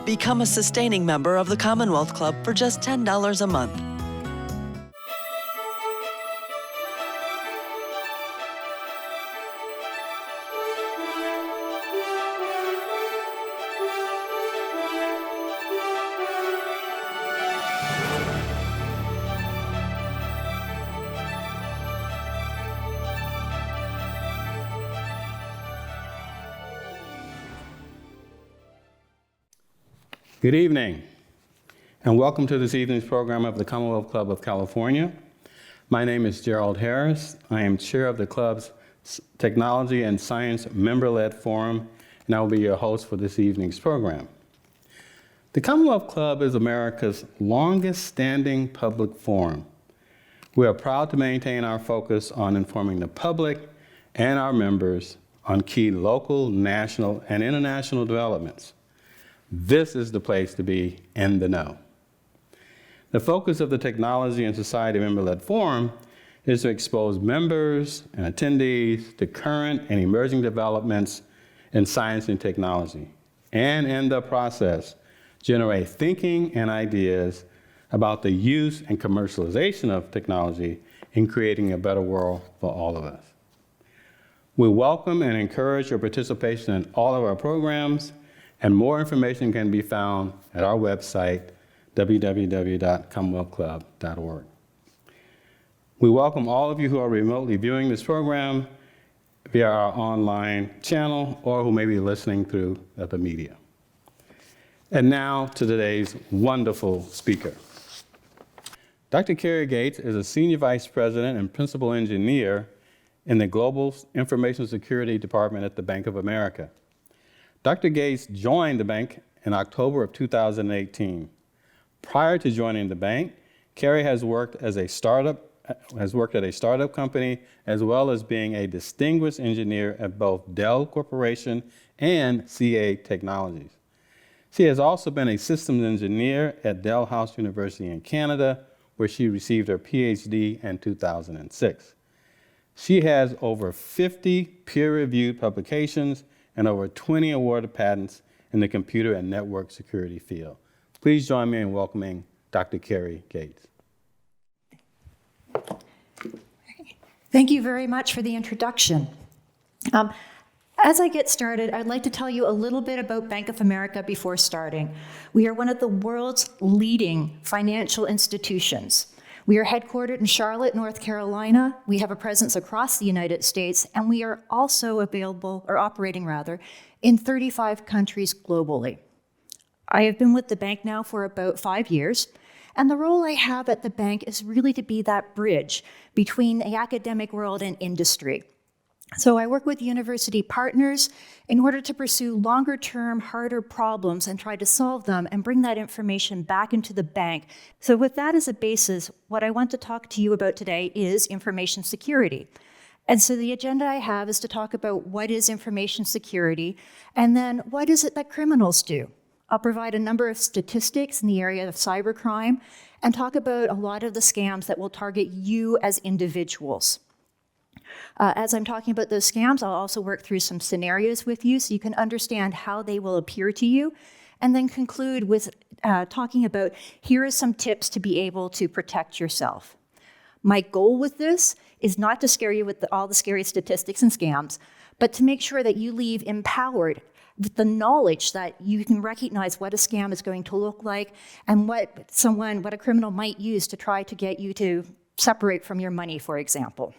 Become a sustaining member of the Commonwealth Club for just $10 a month. Good evening, and welcome to this evening's program of the Commonwealth Club of California. My name is Gerald Harris. I am chair of the club's Technology and Science Member-Led Forum, and I will be your host for this evening's program. The Commonwealth Club is America's longest-standing public forum. We are proud to maintain our focus on informing the public and our members on key local, national, and international developments. This is the place to be in the know. The focus of the Technology and Society Member-Led Forum is to expose members and attendees to current and emerging developments in science and technology, and in the process, generate thinking and ideas about the use and commercialization of technology in creating a better world for all of us. We welcome and encourage your participation in all of our programs, and more information can be found at our website, www.commonwealthclub.org. We welcome all of you who are remotely viewing this program via our online channel or who may be listening through the media. And now to today's wonderful speaker. Dr. Kerry Gates is a senior vice president and principal engineer in the Global Information Security Department at the Bank of America. Dr. Gates joined the bank in October of 2018. Prior to joining the bank, Kerry has worked at a startup company, as well as being a distinguished engineer at both Dell Corporation and CA Technologies. She has also been a systems engineer at Dalhousie University in Canada, where she received her PhD in 2006. She has over 50 peer-reviewed publications and over 20 awarded patents in the computer and network security field. Please join me in welcoming Dr. Kerry Gates. Thank you very much for the introduction. As I get started, I'd like to tell you a little bit about Bank of America before starting. We are one of the world's leading financial institutions. We are headquartered in Charlotte, North Carolina. We have a presence across the United States, and we are also operating in 35 countries globally. I have been with the bank now for about 5 years, and the role I have at the bank is really to be that bridge between the academic world and industry. So I work with university partners in order to pursue longer-term, harder problems and try to solve them and bring that information back into the bank. So with that as a basis, what I want to talk to you about today is information security. And so the agenda I have is to talk about what is information security, and then what is it that criminals do. I'll provide a number of statistics in the area of cybercrime and talk about a lot of the scams that will target you as individuals. As I'm talking about those scams, I'll also work through some scenarios with you so you can understand how they will appear to you, and then conclude with talking about here are some tips to be able to protect yourself. My goal with this is not to scare you with all the scary statistics and scams, but to make sure that you leave empowered with the knowledge that you can recognize what a scam is going to look like and what a criminal might use to try to get you to separate from your money, for example.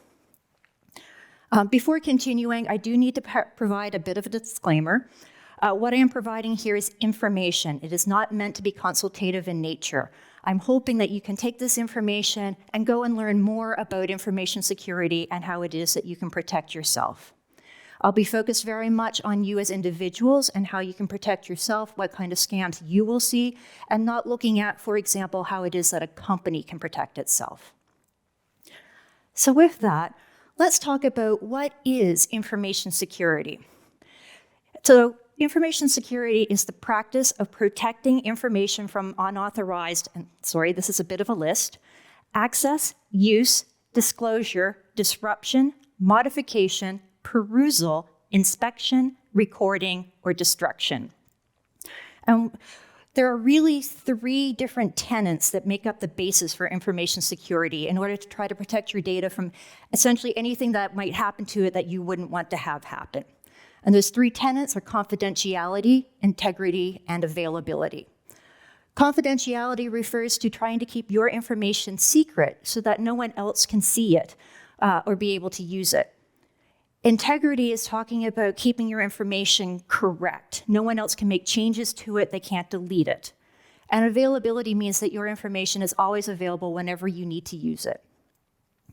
Before continuing, I do need to provide a bit of a disclaimer. What I am providing here is information. It is not meant to be consultative in nature. I'm hoping that you can take this information and go and learn more about information security and how it is that you can protect yourself. I'll be focused very much on you as individuals and how you can protect yourself, what kind of scams you will see, and not looking at, for example, how it is that a company can protect itself. So with that, let's talk about what is information security. So information security is the practice of protecting information from unauthorized, and sorry, this is a bit of a list, access, use, disclosure, disruption, modification, perusal, inspection, recording, or destruction. there are really three different tenets that make up the basis for information security in order to try to protect your data from essentially anything that might happen to it that you wouldn't want to have happen. And those three tenets are confidentiality, integrity, and availability. Confidentiality refers to trying to keep your information secret so that no one else can see it or be able to use it. Integrity is talking about keeping your information correct. No one else can make changes to it, they can't delete it. And availability means that your information is always available whenever you need to use it.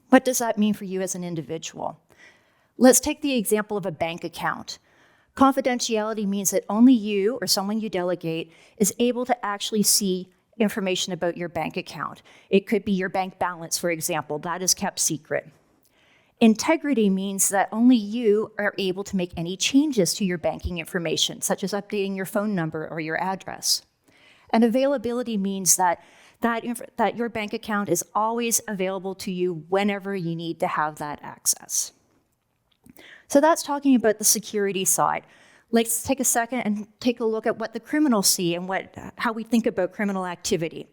What does that mean for you as an individual? Let's take the example of a bank account. Confidentiality means that only you or someone you delegate is able to actually see information about your bank account. It could be your bank balance, for example. That is kept secret. Integrity means that only you are able to make any changes to your banking information, such as updating your phone number or your address. And availability means that your bank account is always available to you whenever you need to have that access. So that's talking about the security side. Let's take a second and take a look at what the criminals see and how we think about criminal activity.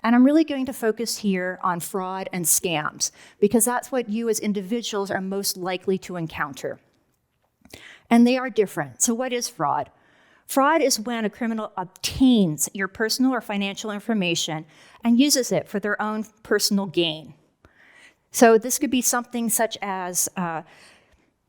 And I'm really going to focus here on fraud and scams, because that's what you as individuals are most likely to encounter. And they are different. So what is fraud? Fraud is when a criminal obtains your personal or financial information and uses it for their own personal gain. So this could be something such as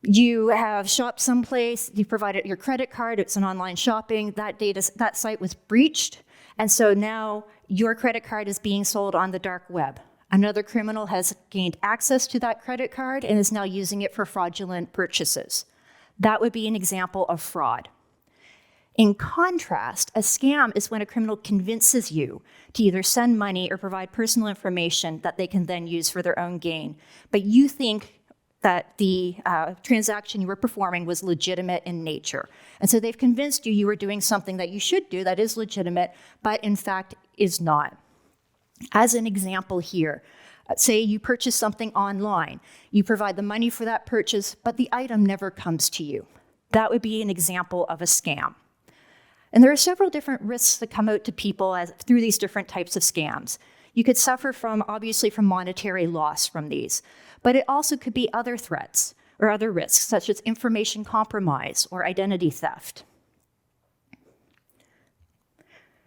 you have shopped someplace, you provided your credit card, it's an online shopping, that site was breached, and so now your credit card is being sold on the dark web. Another criminal has gained access to that credit card and is now using it for fraudulent purchases. That would be an example of fraud. In contrast, a scam is when a criminal convinces you to either send money or provide personal information that they can then use for their own gain, but you think that the transaction you were performing was legitimate in nature. And so they've convinced you were doing something that you should do that is legitimate, but in fact is not. As an example here, say you purchase something online. You provide the money for that purchase, but the item never comes to you. That would be an example of a scam. And there are several different risks that come out to people through these different types of scams. You could suffer obviously from monetary loss from these, but it also could be other threats or other risks, such as information compromise or identity theft.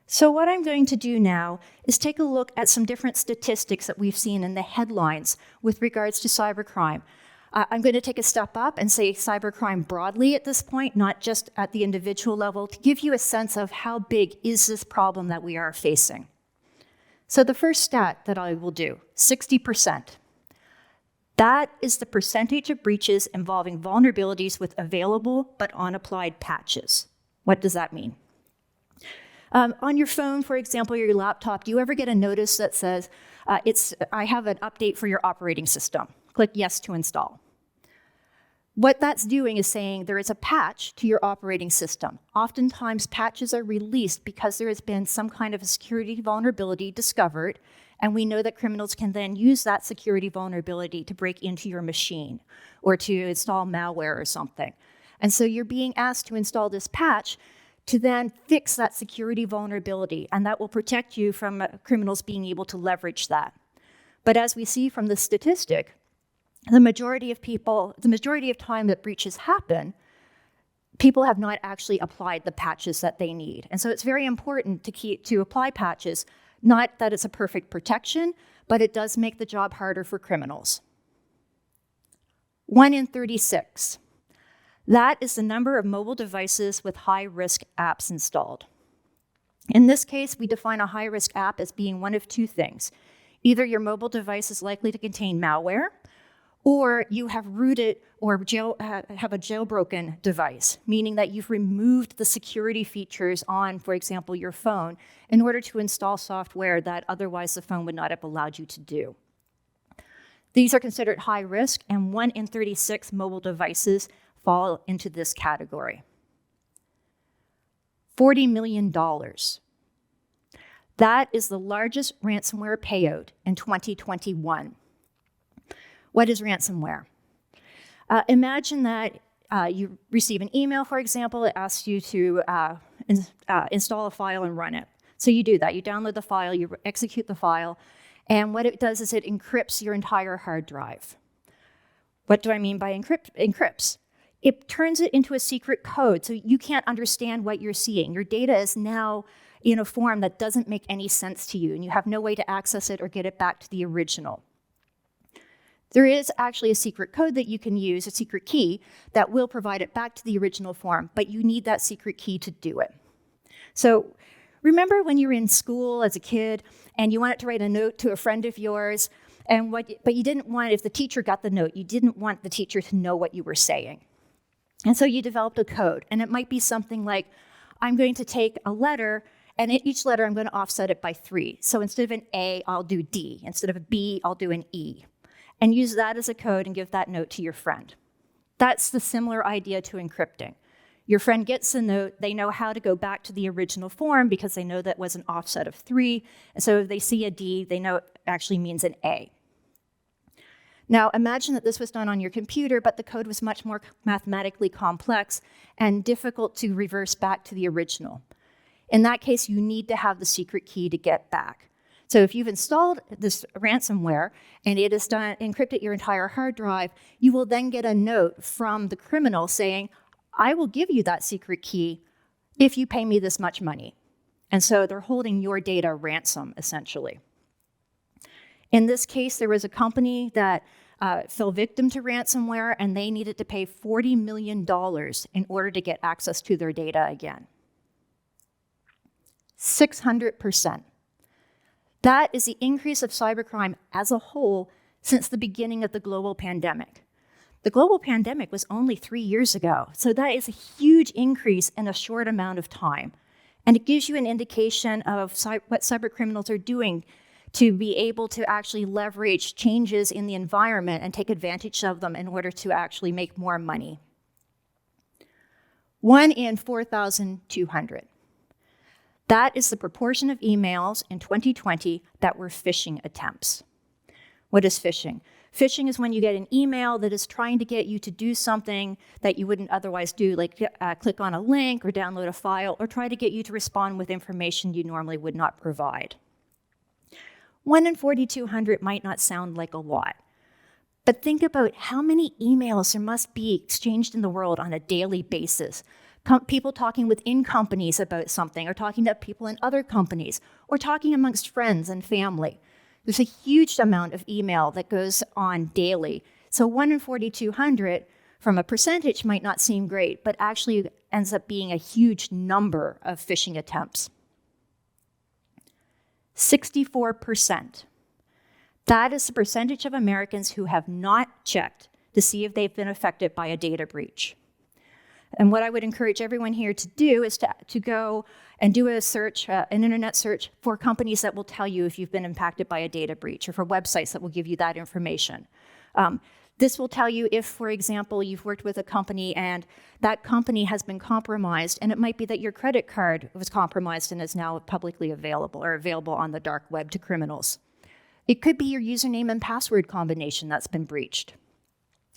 So what I'm going to do now is take a look at some different statistics that we've seen in the headlines with regards to cybercrime. I'm going to take a step up and say cybercrime broadly at this point, not just at the individual level, to give you a sense of how big is this problem that we are facing. So the first stat that I will do, 60%. That is the percentage of breaches involving vulnerabilities with available but unapplied patches. What does that mean? On your phone, for example, or your laptop, do you ever get a notice that says, I have an update for your operating system? Click yes to install. What that's doing is saying there is a patch to your operating system. Oftentimes, patches are released because there has been some kind of a security vulnerability discovered, and we know that criminals can then use that security vulnerability to break into your machine or to install malware or something. And so you're being asked to install this patch to then fix that security vulnerability, and that will protect you from criminals being able to leverage that. But as we see from the statistic, the majority of time that breaches happen, people have not actually applied the patches that they need. And so it's very important to apply patches, not that it's a perfect protection, but it does make the job harder for criminals. 1 in 36. That is the number of mobile devices with high-risk apps installed. In this case, we define a high-risk app as being one of two things. Either your mobile device is likely to contain malware, or you have rooted or have a jailbroken device, meaning that you've removed the security features on, for example, your phone, in order to install software that otherwise the phone would not have allowed you to do. These are considered high risk, and 1 in 36 mobile devices fall into this category. $40 million. That is the largest ransomware payout in 2021. What is ransomware? Imagine that you receive an email, for example, it asks you to install a file and run it. So you do that. You download the file, you execute the file, and what it does is it encrypts your entire hard drive. What do I mean by encrypts? It turns it into a secret code, so you can't understand what you're seeing. Your data is now in a form that doesn't make any sense to you, and you have no way to access it or get it back to the original. There is actually a secret code that you can use, a secret key, that will provide it back to the original form, but you need that secret key to do it. So remember when you were in school as a kid and you wanted to write a note to a friend of yours, but you didn't want, if the teacher got the note, you didn't want the teacher to know what you were saying. And so you developed a code, and it might be something like, I'm going to take a letter, and in each letter I'm going to offset it by 3. So instead of an A, I'll do D. Instead of a B, I'll do an E. And use that as a code and give that note to your friend. That's the similar idea to encrypting. Your friend gets the note, they know how to go back to the original form because they know that was an offset of 3, and so if they see a D, they know it actually means an A. Now imagine that this was done on your computer, but the code was much more mathematically complex and difficult to reverse back to the original. In that case, you need to have the secret key to get back. So if you've installed this ransomware and it has encrypted your entire hard drive, you will then get a note from the criminal saying, I will give you that secret key if you pay me this much money. And so they're holding your data ransom, essentially. In this case, there was a company that fell victim to ransomware, and they needed to pay $40 million in order to get access to their data again. 600%. That is the increase of cybercrime as a whole since the beginning of the global pandemic. The global pandemic was only 3 years ago, so that is a huge increase in a short amount of time. And it gives you an indication of what cybercriminals are doing to be able to actually leverage changes in the environment and take advantage of them in order to actually make more money. 1 in 4,200. That is the proportion of emails in 2020 that were phishing attempts. What is phishing? Phishing is when you get an email that is trying to get you to do something that you wouldn't otherwise do, like click on a link or download a file, or try to get you to respond with information you normally would not provide. 1 in 4,200 might not sound like a lot, but think about how many emails there must be exchanged in the world on a daily basis. People talking within companies about something, or talking to people in other companies, or talking amongst friends and family. There's a huge amount of email that goes on daily. So 1 in 4,200 from a percentage might not seem great, but actually ends up being a huge number of phishing attempts. 64%. That is the percentage of Americans who have not checked to see if they've been affected by a data breach. And what I would encourage everyone here to do is to go and do a search, an internet search for companies that will tell you if you've been impacted by a data breach, or for websites that will give you that information. This will tell you if, for example, you've worked with a company and that company has been compromised, and it might be that your credit card was compromised and is now publicly available, or available on the dark web to criminals. It could be your username and password combination that's been breached.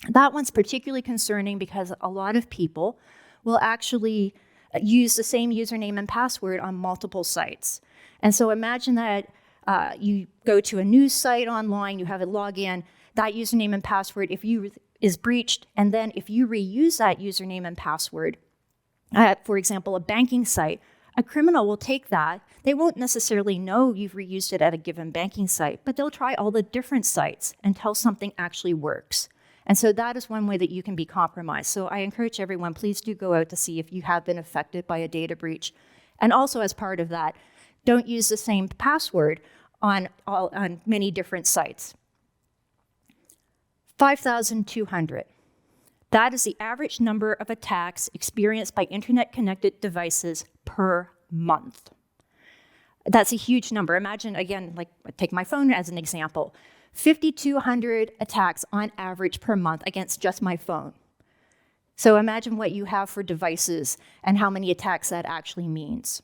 That one's particularly concerning because a lot of people will actually use the same username and password on multiple sites. And so imagine that you go to a news site online, you have a login, that username and password is breached, and then if you reuse that username and password at, for example, a banking site, a criminal will take that. They won't necessarily know you've reused it at a given banking site, but they'll try all the different sites until something actually works. And so that is one way that you can be compromised. So I encourage everyone, please do go out to see if you have been affected by a data breach. And also as part of that, don't use the same password on many different sites. 5,200. That is the average number of attacks experienced by internet-connected devices per month. That's a huge number. Imagine, again, like take my phone as an example. 5,200 attacks on average per month against just my phone. So imagine what you have for devices and how many attacks that actually means.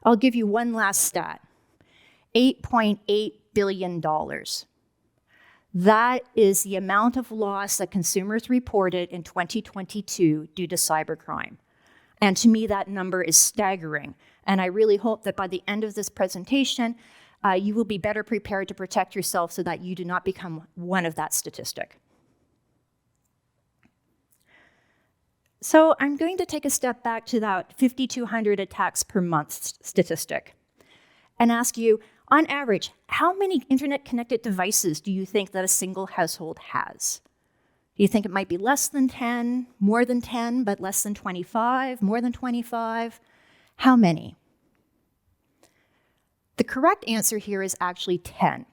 I'll give you one last stat. $8.8 billion. That is the amount of loss that consumers reported in 2022 due to cybercrime. And to me, that number is staggering. And I really hope that by the end of this presentation, you will be better prepared to protect yourself so that you do not become one of that statistic. So I'm going to take a step back to that 5,200 attacks per month statistic and ask you, on average, how many internet-connected devices do you think that a single household has? Do you think it might be less than 10, more than 10, but less than 25, more than 25? How many? The correct answer here is actually 10.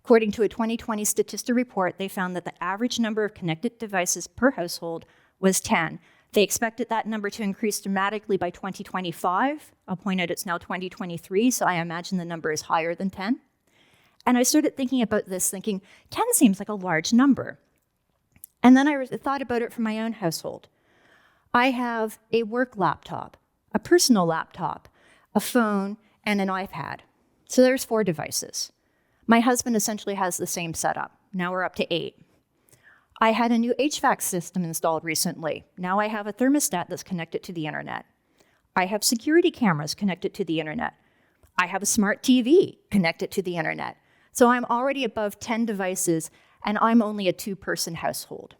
According to a 2020 Statista report, they found that the average number of connected devices per household was 10. They expected that number to increase dramatically by 2025. I'll point out it's now 2023, so I imagine the number is higher than 10. And I started thinking about this, thinking 10 seems like a large number. And then I thought about it for my own household. I have a work laptop, a personal laptop, a phone, and an iPad. So there's 4 devices. My husband essentially has the same setup. Now we're up to 8. I had a new HVAC system installed recently. Now I have a thermostat that's connected to the internet. I have security cameras connected to the internet. I have a smart TV connected to the internet. So I'm already above 10 devices, and I'm only a 2-person household.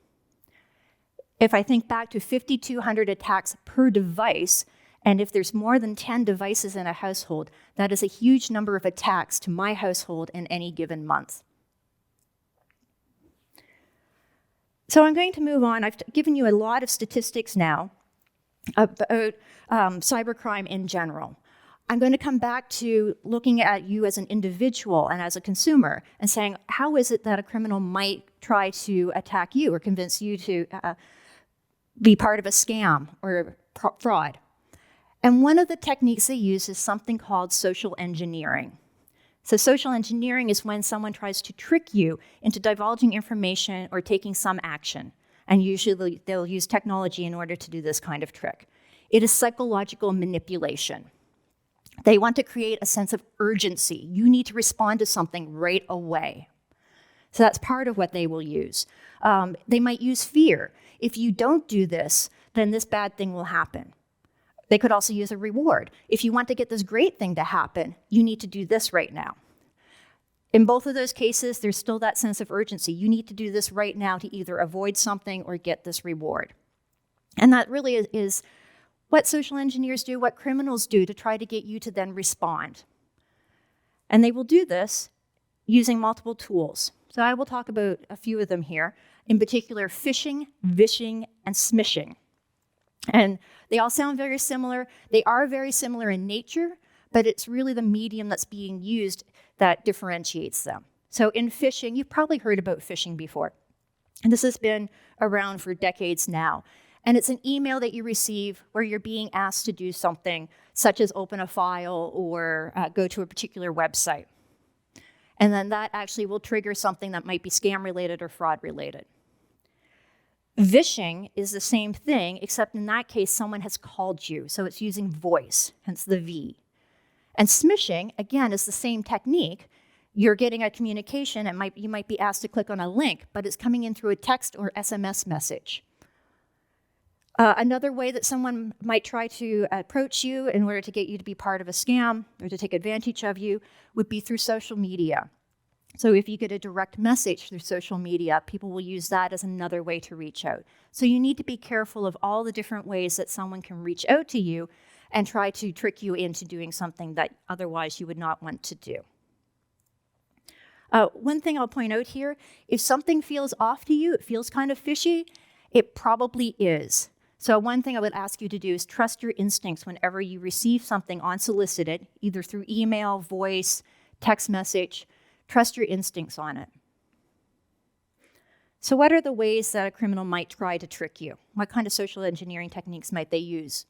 If I think back to 5,200 attacks per device, and if there's more than 10 devices in a household, that is a huge number of attacks to my household in any given month. So I'm going to move on. I've given you a lot of statistics now about cybercrime in general. I'm going to come back to looking at you as an individual and as a consumer and saying, how is it that a criminal might try to attack you or convince you to be part of a scam or fraud? And one of the techniques they use is something called social engineering. So social engineering is when someone tries to trick you into divulging information or taking some action. And usually they'll use technology in order to do this kind of trick. It is psychological manipulation. They want to create a sense of urgency. You need to respond to something right away. So that's part of what they will use. They might use fear. If you don't do this, then this bad thing will happen. They could also use a reward. If you want to get this great thing to happen, you need to do this right now. In both of those cases, there's still that sense of urgency. You need to do this right now to either avoid something or get this reward. And that really is what social engineers do, what criminals do to try to get you to then respond. And they will do this using multiple tools. So I will talk about a few of them here, in particular phishing, vishing, and smishing. And they all sound very similar. They are very similar in nature, but it's really the medium that's being used that differentiates them. So in phishing, you've probably heard about phishing before. And this has been around for decades now. And it's an email that you receive where you're being asked to do something, such as open a file or go to a particular website. And then that actually will trigger something that might be scam-related or fraud-related. Vishing is the same thing, except in that case, someone has called you. So it's using voice, hence the V. And smishing, again, is the same technique. You're getting a communication, and you might be asked to click on a link, but it's coming in through a text or SMS message. Another way that someone might try to approach you in order to get you to be part of a scam or to take advantage of you would be through social media. So if you get a direct message through social media, people will use that as another way to reach out. So you need to be careful of all the different ways that someone can reach out to you and try to trick you into doing something that otherwise you would not want to do. One thing I'll point out here, if something feels off to you, it feels kind of fishy, it probably is. So one thing I would ask you to do is trust your instincts whenever you receive something unsolicited, either through email, voice, text message. Trust your instincts on it. So what are the ways that a criminal might try to trick you? What kind of social engineering techniques might they use?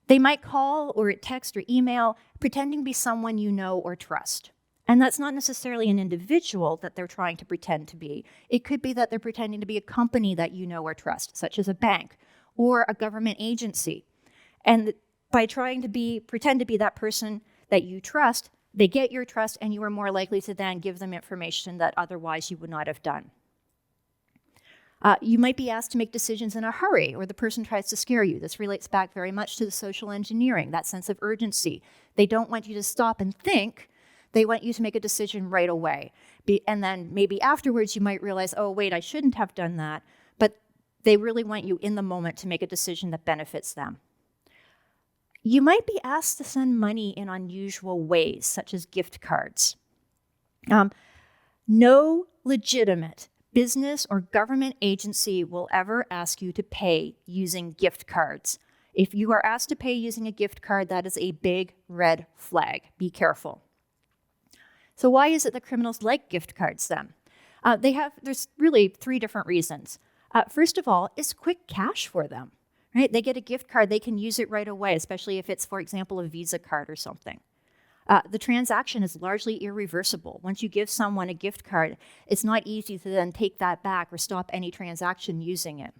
They might call or text or email pretending to be someone you know or trust. And that's not necessarily an individual that they're trying to pretend to be. It could be that they're pretending to be a company that you know or trust, such as a bank or a government agency. And by trying to pretend to be that person that you trust, they get your trust, and you are more likely to then give them information that otherwise you would not have done. You might be asked to make decisions in a hurry, or the person tries to scare you. This relates back very much to the social engineering, that sense of urgency. They don't want you to stop and think. They want you to make a decision right away. And then maybe afterwards you might realize, oh, wait, I shouldn't have done that. But they really want you in the moment to make a decision that benefits them. You might be asked to send money in unusual ways, such as gift cards. No legitimate business or government agency will ever ask you to pay using gift cards. If you are asked to pay using a gift card, that is a big red flag. Be careful. So why is it that criminals like gift cards then? There's really 3 different reasons. First of all, it's quick cash for them, right? They get a gift card, they can use it right away, especially if it's, for example, a Visa card or something. The transaction is largely irreversible. Once you give someone a gift card, it's not easy to then take that back or stop any transaction using it.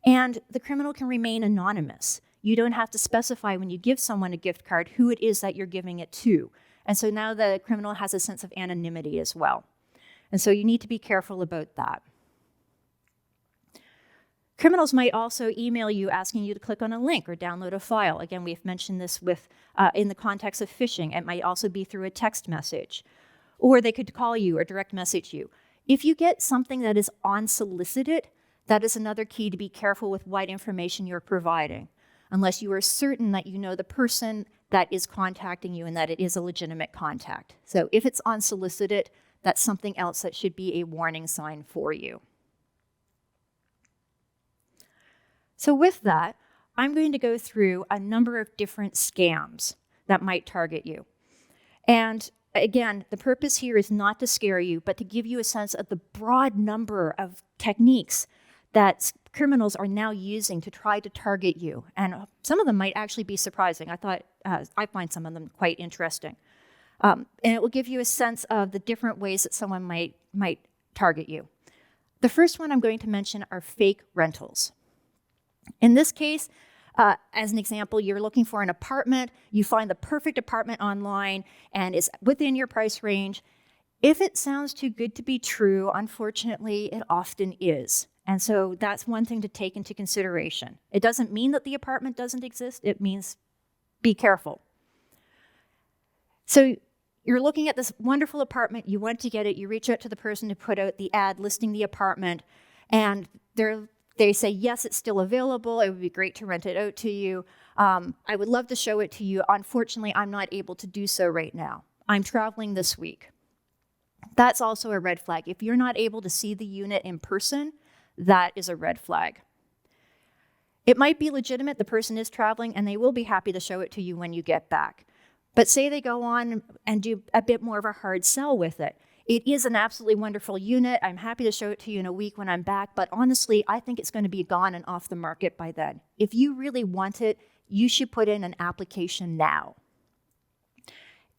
And the criminal can remain anonymous. You don't have to specify when you give someone a gift card who it is that you're giving it to. And so now the criminal has a sense of anonymity as well. And so you need to be careful about that. Criminals might also email you asking you to click on a link or download a file. Again, we've mentioned this in the context of phishing. It might also be through a text message. Or they could call you or direct message you. If you get something that is unsolicited, that is another key to be careful with what information you're providing, unless you are certain that you know the person that is contacting you and that it is a legitimate contact. So if it's unsolicited, that's something else that should be a warning sign for you. So with that, I'm going to go through a number of different scams that might target you. And again, the purpose here is not to scare you, but to give you a sense of the broad number of techniques that criminals are now using to try to target you. And some of them might actually be surprising. I find some of them quite interesting. And it will give you a sense of the different ways that someone might target you. The first one I'm going to mention are fake rentals. In this case, as an example, you're looking for an apartment, you find the perfect apartment online, and it's within your price range. If it sounds too good to be true, unfortunately, it often is. And so that's one thing to take into consideration. It doesn't mean that the apartment doesn't exist, it means be careful. So you're looking at this wonderful apartment, you want to get it, you reach out to the person who put out the ad listing the apartment, and they say, yes, it's still available. It would be great to rent it out to you. I would love to show it to you. Unfortunately, I'm not able to do so right now. I'm traveling this week. That's also a red flag. If you're not able to see the unit in person, that is a red flag. It might be legitimate. The person is traveling, and they will be happy to show it to you when you get back. But say they go on and do a bit more of a hard sell with it. It is an absolutely wonderful unit. I'm happy to show it to you in a week when I'm back, but honestly, I think it's going to be gone and off the market by then. If you really want it, you should put in an application now.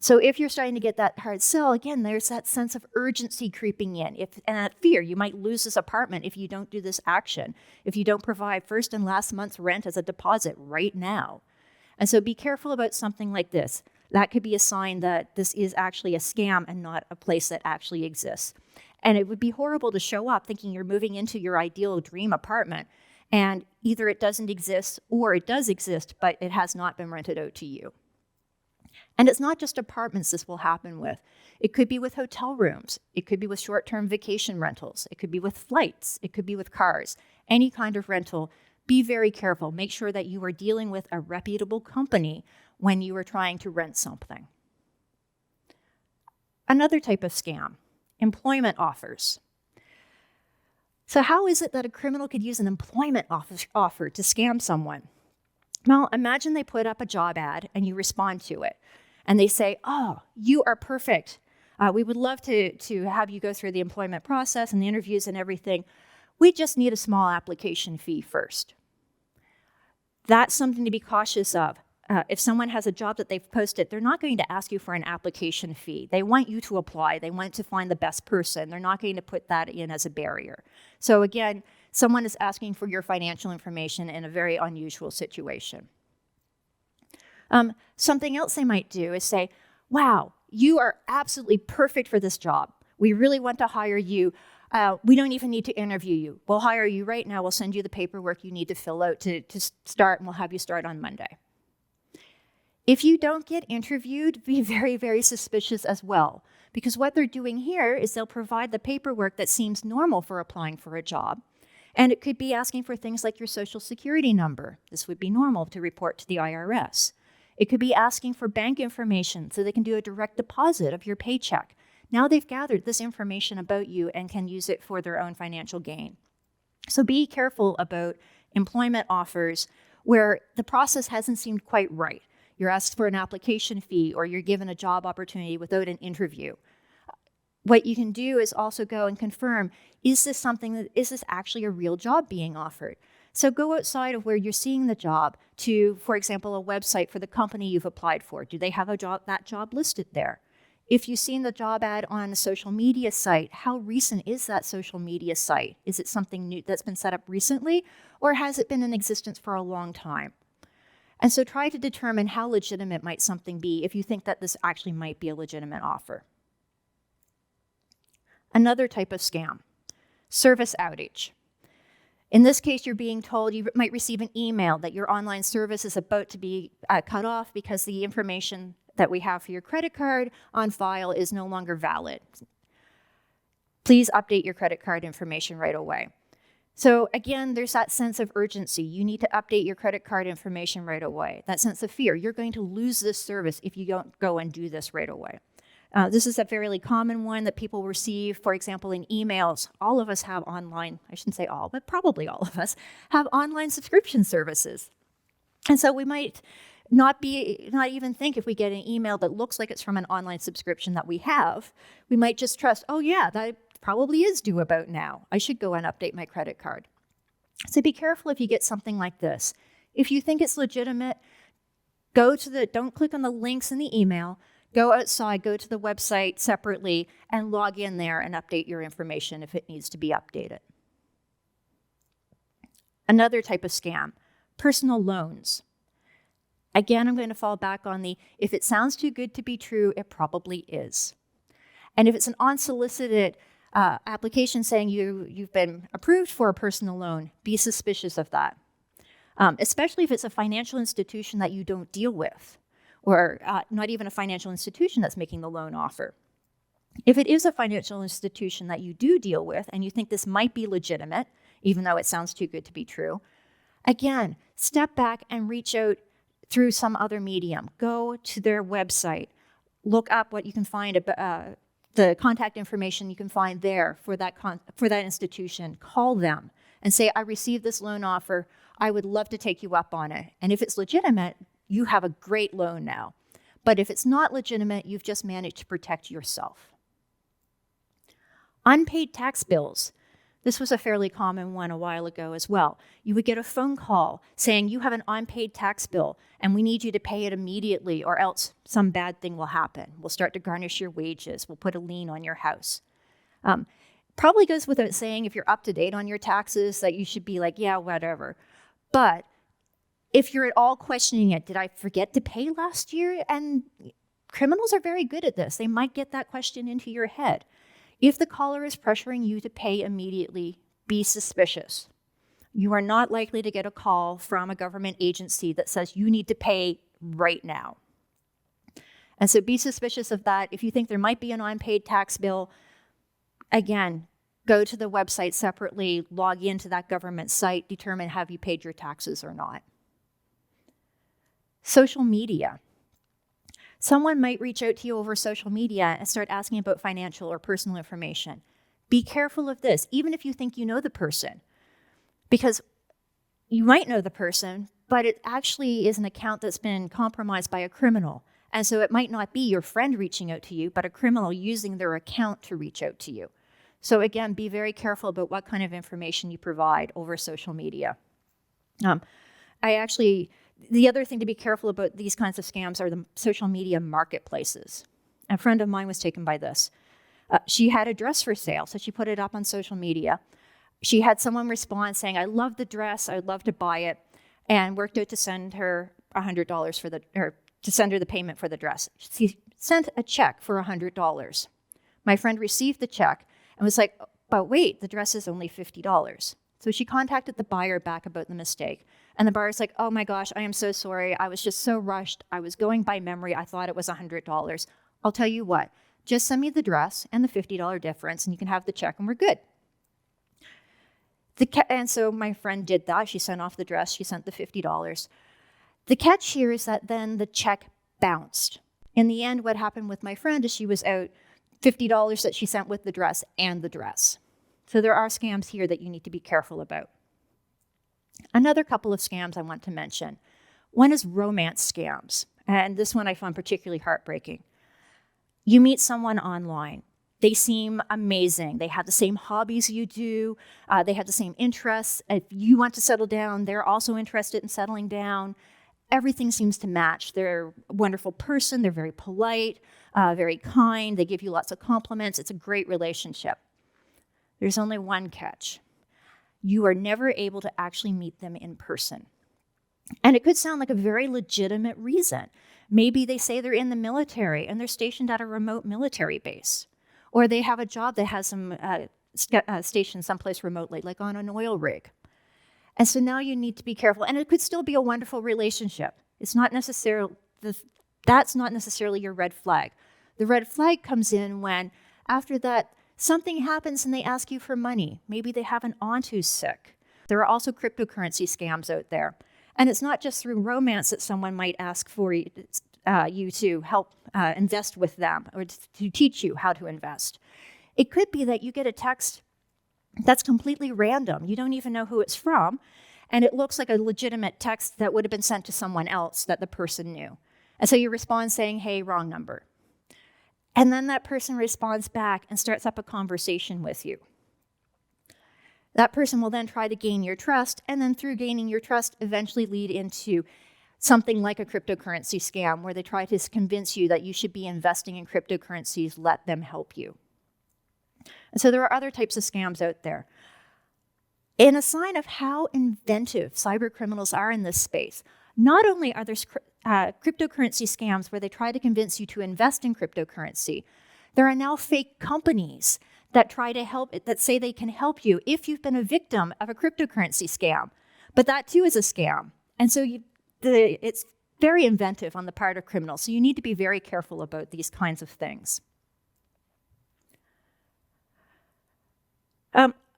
So if you're starting to get that hard sell, again, there's that sense of urgency creeping in. And that fear, you might lose this apartment if you don't do this action, if you don't provide first and last month's rent as a deposit right now. And so be careful about something like this. That could be a sign that this is actually a scam and not a place that actually exists. And it would be horrible to show up thinking you're moving into your ideal dream apartment, and either it doesn't exist or it does exist, but it has not been rented out to you. And it's not just apartments this will happen with. It could be with hotel rooms. It could be with short-term vacation rentals. It could be with flights. It could be with cars. Any kind of rental. Be very careful. Make sure that you are dealing with a reputable company when you are trying to rent something. Another type of scam, employment offers. So how is it that a criminal could use an employment offer to scam someone? Well, imagine they put up a job ad and you respond to it. And they say, oh, you are perfect. We would love to have you go through the employment process and the interviews and everything. We just need a small application fee first. That's something to be cautious of. If someone has a job that they've posted, they're not going to ask you for an application fee. They want you to apply. They want to find the best person. They're not going to put that in as a barrier. So again, someone is asking for your financial information in a very unusual situation. Something else they might do is say, wow, you are absolutely perfect for this job. We really want to hire you. We don't even need to interview you. We'll hire you right now. We'll send you the paperwork you need to fill out to start, and we'll have you start on Monday. If you don't get interviewed, be very, very suspicious as well, because what they're doing here is they'll provide the paperwork that seems normal for applying for a job. And it could be asking for things like your social security number. This would be normal to report to the IRS. It could be asking for bank information so they can do a direct deposit of your paycheck. Now they've gathered this information about you and can use it for their own financial gain. So be careful about employment offers where the process hasn't seemed quite right. You're asked for an application fee or you're given a job opportunity without an interview. What you can do is also go and confirm, is this actually a real job being offered? So go outside of where you're seeing the job to, for example, a website for the company you've applied for. Do they have that job listed there? If you've seen the job ad on a social media site, how recent is that social media site? Is it something new that's been set up recently, or has it been in existence for a long time? And so try to determine how legitimate might something be if you think that this actually might be a legitimate offer. Another type of scam, service outage. In this case, you're being told you might receive an email that your online service is about to be cut off because the information that we have for your credit card on file is no longer valid. Please update your credit card information right away. So again, there's that sense of urgency. You need to update your credit card information right away. That sense of fear. You're going to lose this service if you don't go and do this right away. This is a fairly common one that people receive, for example, in emails. All of us have online, I shouldn't say all, but probably all of us have online subscription services. And so we might not even think if we get an email that looks like it's from an online subscription that we have, we might just trust, oh yeah, that probably is due about now. I should go and update my credit card. So be careful if you get something like this. If you think it's legitimate, don't click on the links in the email, go outside, go to the website separately and log in there and update your information if it needs to be updated. Another type of scam, personal loans. Again, I'm going to fall back on if it sounds too good to be true, it probably is. And if it's an unsolicited application saying you've been approved for a personal loan, be suspicious of that. Especially if it's a financial institution that you don't deal with, or not even a financial institution that's making the loan offer. If it is a financial institution that you do deal with and you think this might be legitimate, even though it sounds too good to be true, again, step back and reach out through some other medium. Go to their website, look up what you can find about the contact information you can find there for that institution. Call them and say, I received this loan offer. I would love to take you up on it. And if it's legitimate, you have a great loan now. But if it's not legitimate, you've just managed to protect yourself. Unpaid tax bills. This was a fairly common one a while ago as well. You would get a phone call saying you have an unpaid tax bill and we need you to pay it immediately or else some bad thing will happen. We'll start to garnish your wages. We'll put a lien on your house. Probably goes without saying if you're up to date on your taxes that you should be like, yeah, whatever. But if you're at all questioning it, did I forget to pay last year? And criminals are very good at this. They might get that question into your head. If the caller is pressuring you to pay immediately, be suspicious. You are not likely to get a call from a government agency that says you need to pay right now. And so be suspicious of that. If you think there might be an unpaid tax bill, again, go to the website separately, log into that government site, determine have you paid your taxes or not. Social media. Someone might reach out to you over social media and start asking about financial or personal information. Be careful of this, even if you think you know the person, because you might know the person, but it actually is an account that's been compromised by a criminal. And so it might not be your friend reaching out to you, but a criminal using their account to reach out to you. So again, be very careful about what kind of information you provide over social media. The other thing to be careful about these kinds of scams are the social media marketplaces. A friend of mine was taken by this. She had a dress for sale, so she put it up on social media. She had someone respond saying, I love the dress, I'd love to buy it, and worked out to send her $100 to send her the payment for the dress. She sent a check for $100. My friend received the check and was like, But wait, the dress is only $50. So she contacted the buyer back about the mistake. And the buyer's like, oh my gosh, I am so sorry. I was just so rushed. I was going by memory. I thought it was $100. I'll tell you what, just send me the dress and the $50 difference and you can have the check and we're good. And so my friend did that. She sent off the dress. She sent the $50. The catch here is that then the check bounced. In the end, what happened with my friend is she was out $50 that she sent with the dress and the dress. So there are scams here that you need to be careful about. Another couple of scams I want to mention. One is romance scams. And this one I found particularly heartbreaking. You meet someone online. They seem amazing. They have the same hobbies you do. They have the same interests. If you want to settle down, they're also interested in settling down. Everything seems to match. They're a wonderful person. They're very polite, very kind. They give you lots of compliments. It's a great relationship. There's only one catch. You are never able to actually meet them in person. And it could sound like a very legitimate reason. Maybe they say they're in the military and they're stationed at a remote military base. Or they have a job that has them stationed someplace remotely, like on an oil rig. And so now you need to be careful. And it could still be a wonderful relationship. It's not necessarily, that's not necessarily your red flag. The red flag comes in when, after that, something happens and they ask you for money. Maybe they have an aunt who's sick. There are also cryptocurrency scams out there. And it's not just through romance that someone might ask for you to help invest with them or to teach you how to invest. It could be that you get a text that's completely random. You don't even know who it's from. And it looks like a legitimate text that would have been sent to someone else that the person knew. And so you respond saying, hey, wrong number. And then that person responds back and starts up a conversation with you. That person will then try to gain your trust, and then through gaining your trust, eventually lead into something like a cryptocurrency scam, where they try to convince you that you should be investing in cryptocurrencies, let them help you. And so there are other types of scams out there. In a sign of how inventive cyber criminals are in this space, not only are there cryptocurrency scams where they try to convince you to invest in cryptocurrency, there are now fake companies that try to help, that say they can help you if you've been a victim of a cryptocurrency scam. But that too is a scam. And so it's very inventive on the part of criminals. So you need to be very careful about these kinds of things.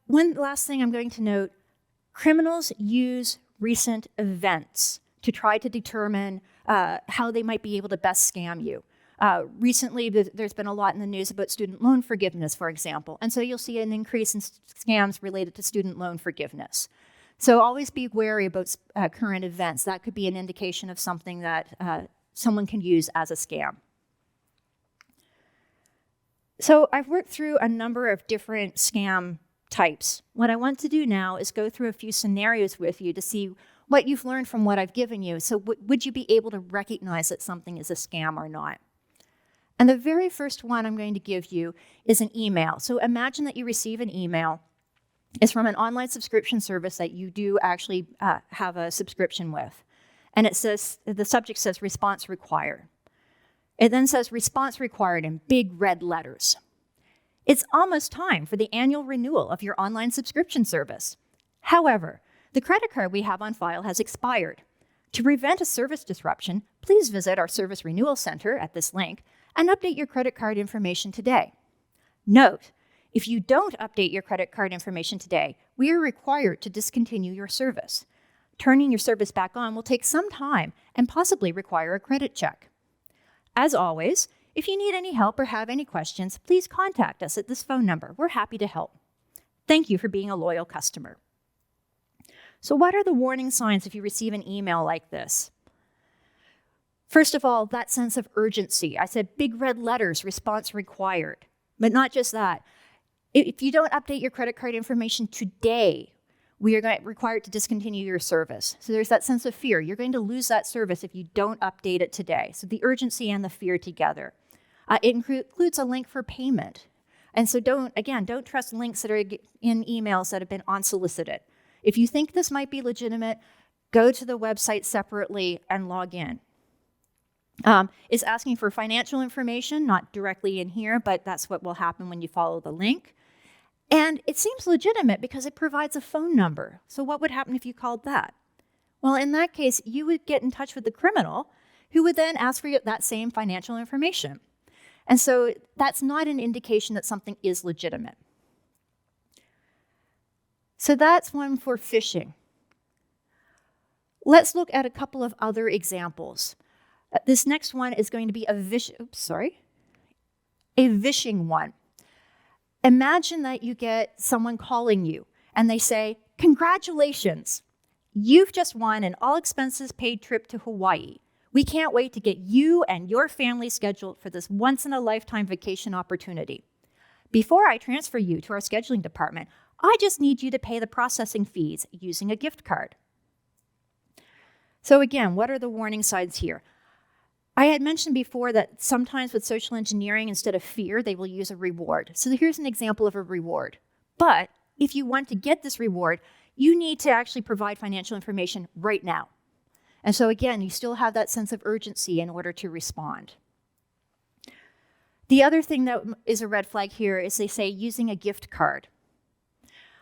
One last thing I'm going to note, criminals use recent events to try to determine how they might be able to best scam you. Recently, there's been a lot in the news about student loan forgiveness, for example. And so you'll see an increase in scams related to student loan forgiveness. So always be wary about current events. That could be an indication of something that someone can use as a scam. So I've worked through a number of different scam types. What I want to do now is go through a few scenarios with you to see what you've learned from what I've given you. So would you be able to recognize that something is a scam or not? And the very first one I'm going to give you is an email. So imagine that you receive an email. It's from an online subscription service that you do actually have a subscription with. And it says, the subject says response required. It then says response required in big red letters. It's almost time for the annual renewal of your online subscription service. However, the credit card we have on file has expired. To prevent a service disruption, please visit our service renewal center at this link and update your credit card information today. Note, if you don't update your credit card information today, we are required to discontinue your service. Turning your service back on will take some time and possibly require a credit check. As always, if you need any help or have any questions, please contact us at this phone number. We're happy to help. Thank you for being a loyal customer. So what are the warning signs if you receive an email like this? First of all, that sense of urgency. I said big red letters, response required. But not just that. If you don't update your credit card information today, we are required to discontinue your service. So there's that sense of fear. You're going to lose that service if you don't update it today. So the urgency and the fear together. It includes a link for payment. And so don't trust links that are in emails that have been unsolicited. If you think this might be legitimate, go to the website separately and log in. It's asking for financial information, not directly in here, but that's what will happen when you follow the link. And it seems legitimate because it provides a phone number. So what would happen if you called that? Well, in that case, you would get in touch with the criminal who would then ask for that same financial information. And so that's not an indication that something is legitimate. So that's one for phishing. Let's look at a couple of other examples. This next one is going to be a vishing one. Imagine that you get someone calling you and they say, "Congratulations, you've just won an all expenses paid trip to Hawaii. We can't wait to get you and your family scheduled for this once in a lifetime vacation opportunity. Before I transfer you to our scheduling department, I just need you to pay the processing fees using a gift card." So again, what are the warning signs here? I had mentioned before that sometimes with social engineering, instead of fear, they will use a reward. So here's an example of a reward. But if you want to get this reward, you need to actually provide financial information right now. And so again, you still have that sense of urgency in order to respond. The other thing that is a red flag here is they say using a gift card.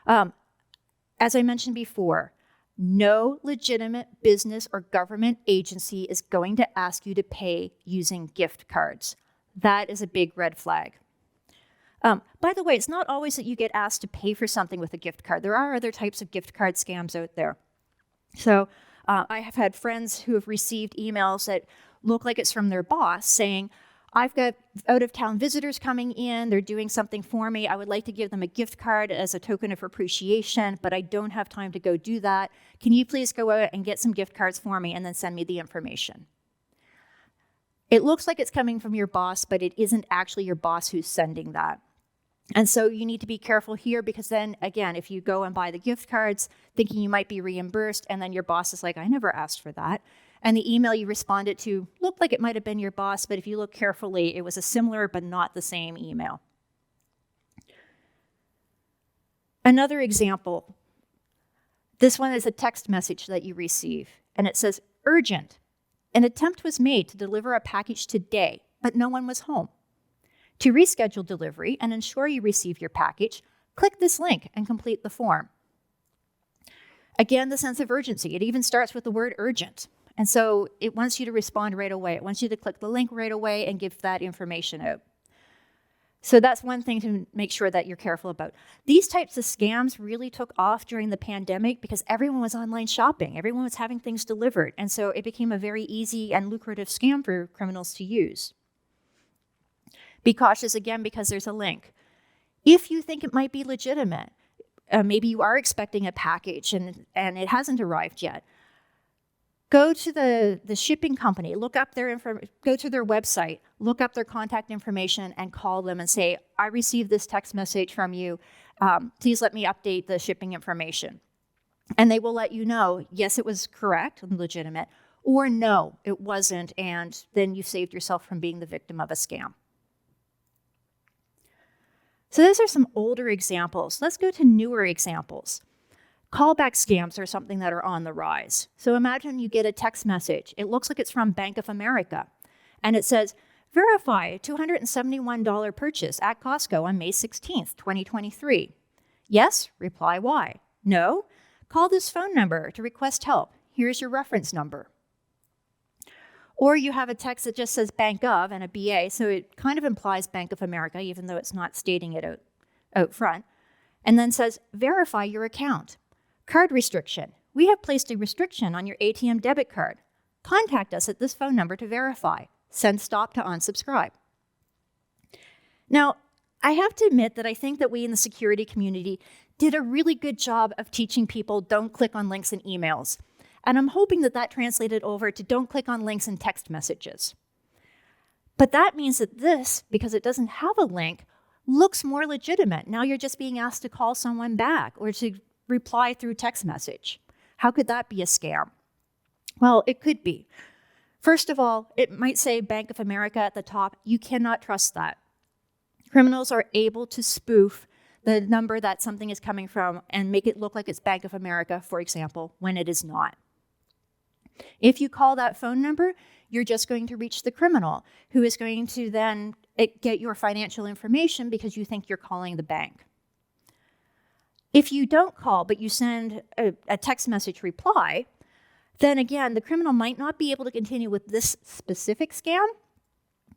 As I mentioned before, no legitimate business or government agency is going to ask you to pay using gift cards. That is a big red flag. By the way, it's not always that you get asked to pay for something with a gift card. There are other types of gift card scams out there. So I have had friends who have received emails that look like it's from their boss saying, "I've got out-of-town visitors coming in. They're doing something for me. I would like to give them a gift card as a token of appreciation, but I don't have time to go do that. Can you please go out and get some gift cards for me and then send me the information?" It looks like it's coming from your boss, but it isn't actually your boss who's sending that. And so you need to be careful here because then, again, if you go and buy the gift cards thinking you might be reimbursed and then your boss is like, "I never asked for that," and the email you responded to looked like it might have been your boss, but if you look carefully, it was a similar but not the same email. Another example, this one is a text message that you receive, and it says, "Urgent. An attempt was made to deliver a package today, but no one was home. To reschedule delivery and ensure you receive your package, click this link and complete the form." Again, the sense of urgency. It even starts with the word urgent. And so it wants you to respond right away. It wants you to click the link right away and give that information out. So that's one thing to make sure that you're careful about. These types of scams really took off during the pandemic because everyone was online shopping. Everyone was having things delivered. And so it became a very easy and lucrative scam for criminals to use. Be cautious again because there's a link. If you think it might be legitimate, maybe you are expecting a package and it hasn't arrived yet, go to the shipping company, look up go to their website, look up their contact information and call them and say, "I received this text message from you. Please let me update the shipping information." And they will let you know, yes, it was correct and legitimate, or no, it wasn't, and then you saved yourself from being the victim of a scam. So those are some older examples. Let's go to newer examples. Callback scams are something that are on the rise. So imagine you get a text message. It looks like it's from Bank of America. And it says, "Verify $271 purchase at Costco on May 16th, 2023. Yes? Reply Y. No? Call this phone number to request help. Here's your reference number." Or you have a text that just says Bank of and a BA, so it kind of implies Bank of America, even though it's not stating it out front. And then says, "Verify your account. Card restriction. We have placed a restriction on your ATM debit card. Contact us at this phone number to verify. Send stop to unsubscribe." Now, I have to admit that I think that we in the security community did a really good job of teaching people don't click on links in emails. And I'm hoping that that translated over to don't click on links in text messages. But that means that this, because it doesn't have a link, looks more legitimate. Now you're just being asked to call someone back or to reply through text message. How could that be a scam? Well, it could be. First of all, it might say Bank of America at the top. You cannot trust that. Criminals are able to spoof the number that something is coming from and make it look like it's Bank of America, for example, when it is not. If you call that phone number, you're just going to reach the criminal who is going to then get your financial information because you think you're calling the bank. If you don't call, but you send a text message reply, then again, the criminal might not be able to continue with this specific scam,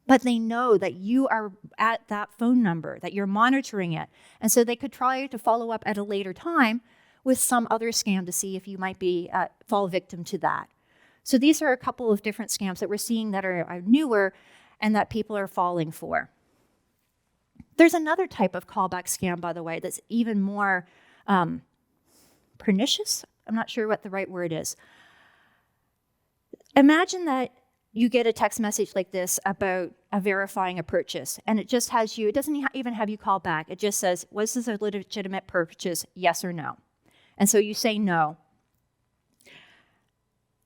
but they know that you are at that phone number, that you're monitoring it. And so they could try to follow up at a later time with some other scam to see if you might be fall victim to that. So these are a couple of different scams that we're seeing that are newer and that people are falling for. There's another type of callback scam, by the way, that's even more pernicious. I'm not sure what the right word is. Imagine that you get a text message like this about verifying a purchase, and it just has you, it doesn't even have you call back. It just says, was this a legitimate purchase, yes or no? And so you say no.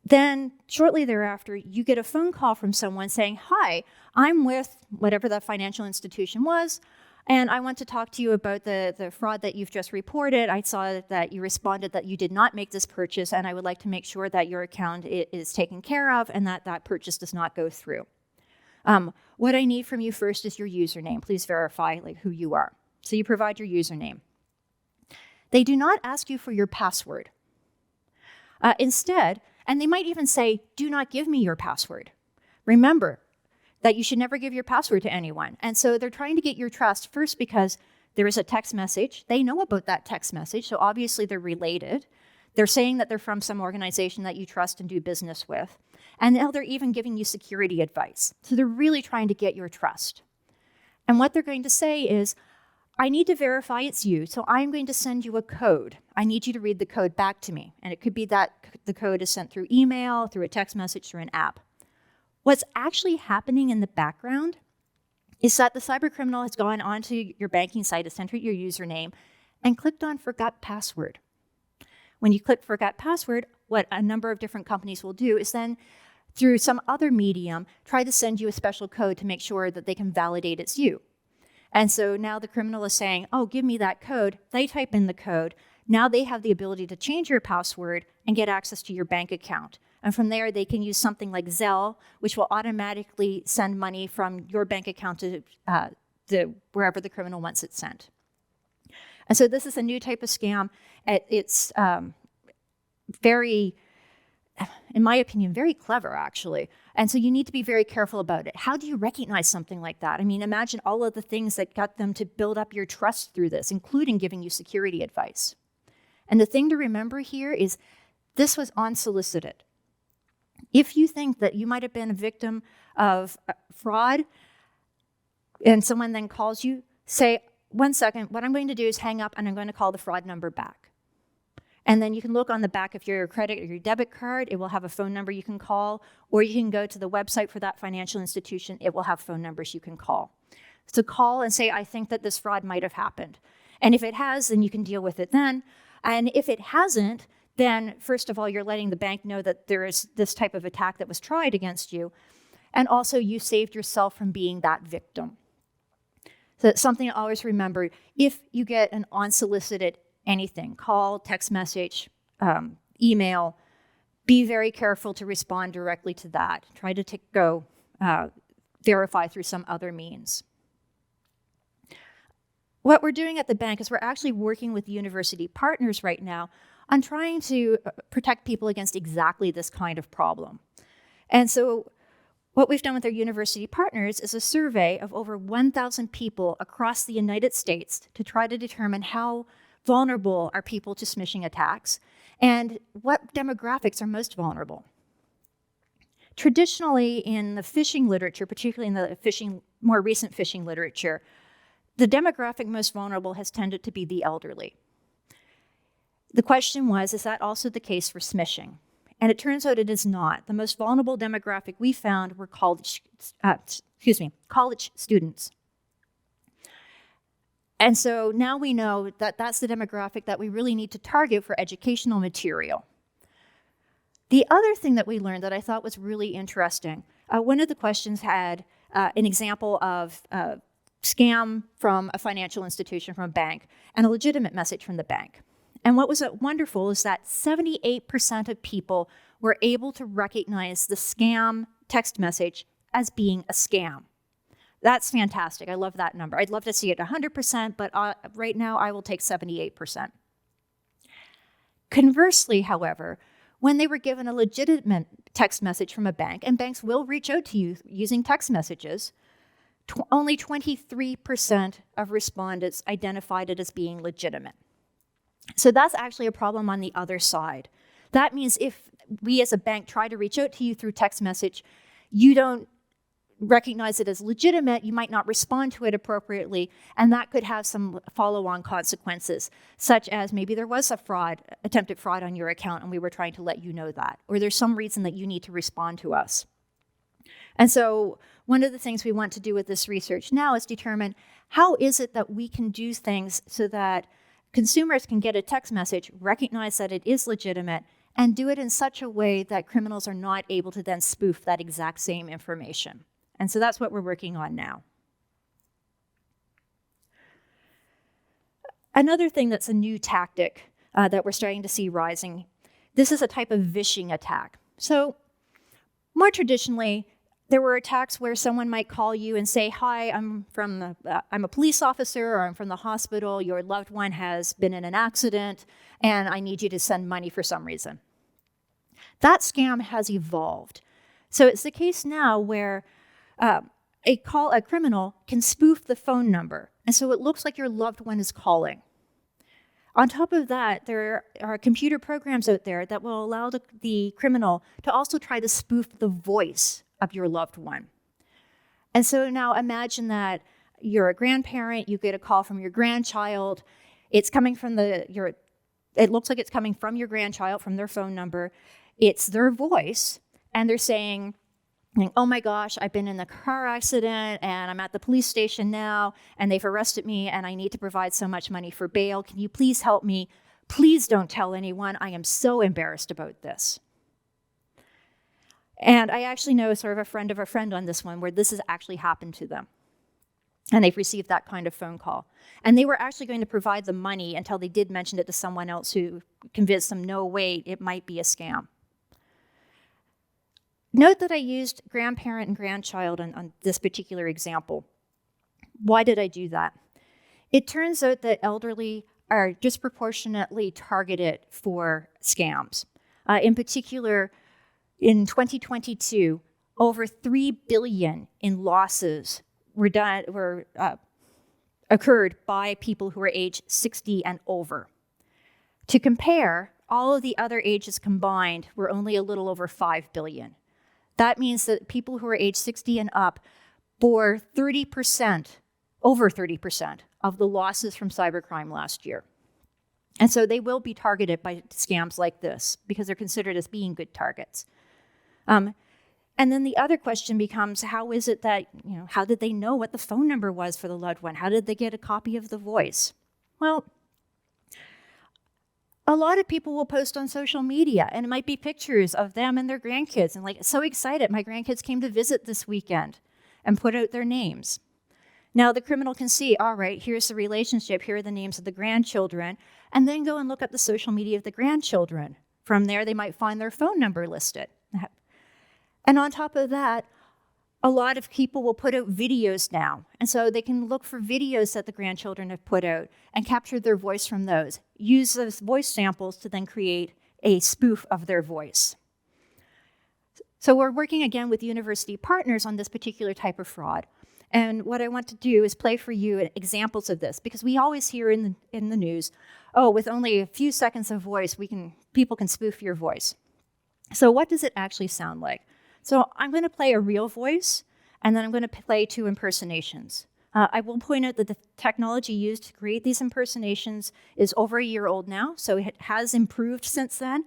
Then shortly thereafter, you get a phone call from someone saying, hi, I'm with whatever the financial institution was, and I want to talk to you about the fraud that you've just reported. I saw that you responded that you did not make this purchase, and I would like to make sure that your account is taken care of and that that purchase does not go through. What I need from you first is your username. Please verify who you are. So you provide your username. They do not ask you for your password. Instead, and they might even say, do not give me your password. Remember that you should never give your password to anyone. And so they're trying to get your trust first because there is a text message. They know about that text message, so obviously they're related. They're saying that they're from some organization that you trust and do business with. And now they're even giving you security advice. So they're really trying to get your trust. And what they're going to say is, I need to verify it's you, so I'm going to send you a code. I need you to read the code back to me. And it could be that the code is sent through email, through a text message, through an app. What's actually happening in the background is that the cybercriminal has gone onto your banking site, has entered your username, and clicked on Forgot Password. When you click Forgot Password, what a number of different companies will do is then, through some other medium, try to send you a special code to make sure that they can validate it's you. And so now the criminal is saying, oh, give me that code. They type in the code. Now they have the ability to change your password and get access to your bank account. And from there, they can use something like Zelle, which will automatically send money from your bank account to wherever the criminal wants it sent. And so this is a new type of scam. It's very, in my opinion, very clever, actually. And so you need to be very careful about it. How do you recognize something like that? I mean, imagine all of the things that got them to build up your trust through this, including giving you security advice. And the thing to remember here is this was unsolicited. If you think that you might have been a victim of fraud and someone then calls you, say, 1 second, what I'm going to do is hang up and I'm going to call the fraud number back. And then you can look on the back of your credit or your debit card. It will have a phone number you can call, or you can go to the website for that financial institution. It will have phone numbers you can call. So call and say, I think that this fraud might have happened. And if it has, then you can deal with it then. And if it hasn't, then first of all, you're letting the bank know that there is this type of attack that was tried against you. And also you saved yourself from being that victim. So that's something to always remember. If you get an unsolicited anything, call, text message, email, be very careful to respond directly to that. Try to verify through some other means. What we're doing at the bank is we're actually working with university partners right now on trying to protect people against exactly this kind of problem. And so what we've done with our university partners is a survey of over 1,000 people across the United States to try to determine how vulnerable are people to smishing attacks and what demographics are most vulnerable. Traditionally, in the phishing literature, particularly in the more recent phishing literature, the demographic most vulnerable has tended to be the elderly. The question was, is that also the case for smishing? And it turns out it is not. The most vulnerable demographic we found were college students. And so now we know that that's the demographic that we really need to target for educational material. The other thing that we learned that I thought was really interesting, one of the questions had an example of a scam from a financial institution, from a bank, and a legitimate message from the bank. And what was wonderful is that 78% of people were able to recognize the scam text message as being a scam. That's fantastic. I love that number. I'd love to see it 100%, but right now I will take 78%. Conversely, however, when they were given a legitimate text message from a bank, and banks will reach out to you using text messages, only 23% of respondents identified it as being legitimate. So that's actually a problem on the other side. That means if we as a bank try to reach out to you through text message, you don't recognize it as legitimate, you might not respond to it appropriately, and that could have some follow-on consequences, such as maybe there was a attempted fraud on your account and we were trying to let you know that, or there's some reason that you need to respond to us. And so one of the things we want to do with this research now is determine how is it that we can do things so that consumers can get a text message, recognize that it is legitimate, and do it in such a way that criminals are not able to then spoof that exact same information. And so that's what we're working on now. Another thing that's a new tactic that we're starting to see rising, this is a type of vishing attack. So more traditionally, there were attacks where someone might call you and say, hi, I'm a police officer, or I'm from the hospital, your loved one has been in an accident, and I need you to send money for some reason. That scam has evolved. So it's the case now where a criminal can spoof the phone number, and so it looks like your loved one is calling. On top of that, there are computer programs out there that will allow the criminal to also try to spoof the voice of your loved one. And so now imagine that you're a grandparent, you get a call from your grandchild, it's coming from it looks like it's coming from your grandchild, from their phone number, it's their voice, and they're saying, oh my gosh, I've been in a car accident and I'm at the police station now and they've arrested me and I need to provide so much money for bail. Can you please help me? Please don't tell anyone. I am so embarrassed about this. And I actually know sort of a friend of a friend on this one where this has actually happened to them. And they've received that kind of phone call. And they were actually going to provide the money until they did mention it to someone else who convinced them, no, wait, it might be a scam. Note that I used grandparent and grandchild on this particular example. Why did I do that? It turns out that elderly are disproportionately targeted for scams. In particular, in 2022, over $3 billion in losses occurred by people who are age 60 and over. To compare, all of the other ages combined were only a little over $5 billion. That means that people who are age 60 and up bore over 30% of the losses from cybercrime last year. And so they will be targeted by scams like this because they're considered as being good targets. And then the other question becomes, how is it that, how did they know what the phone number was for the loved one? How did they get a copy of the voice? Well, a lot of people will post on social media, and it might be pictures of them and their grandkids, and like, so excited, my grandkids came to visit this weekend, and put out their names. Now the criminal can see, all right, here's the relationship, here are the names of the grandchildren, and then go and look up the social media of the grandchildren. From there, they might find their phone number listed. And on top of that, a lot of people will put out videos now. And so they can look for videos that the grandchildren have put out and capture their voice from those. Use those voice samples to then create a spoof of their voice. So we're working again with university partners on this particular type of fraud. And what I want to do is play for you examples of this, because we always hear in the news, oh, with only a few seconds of voice, people can spoof your voice. So what does it actually sound like? So I'm going to play a real voice, and then I'm going to play 2 impersonations. I will point out that the technology used to create these impersonations is over a year old now, so it has improved since then,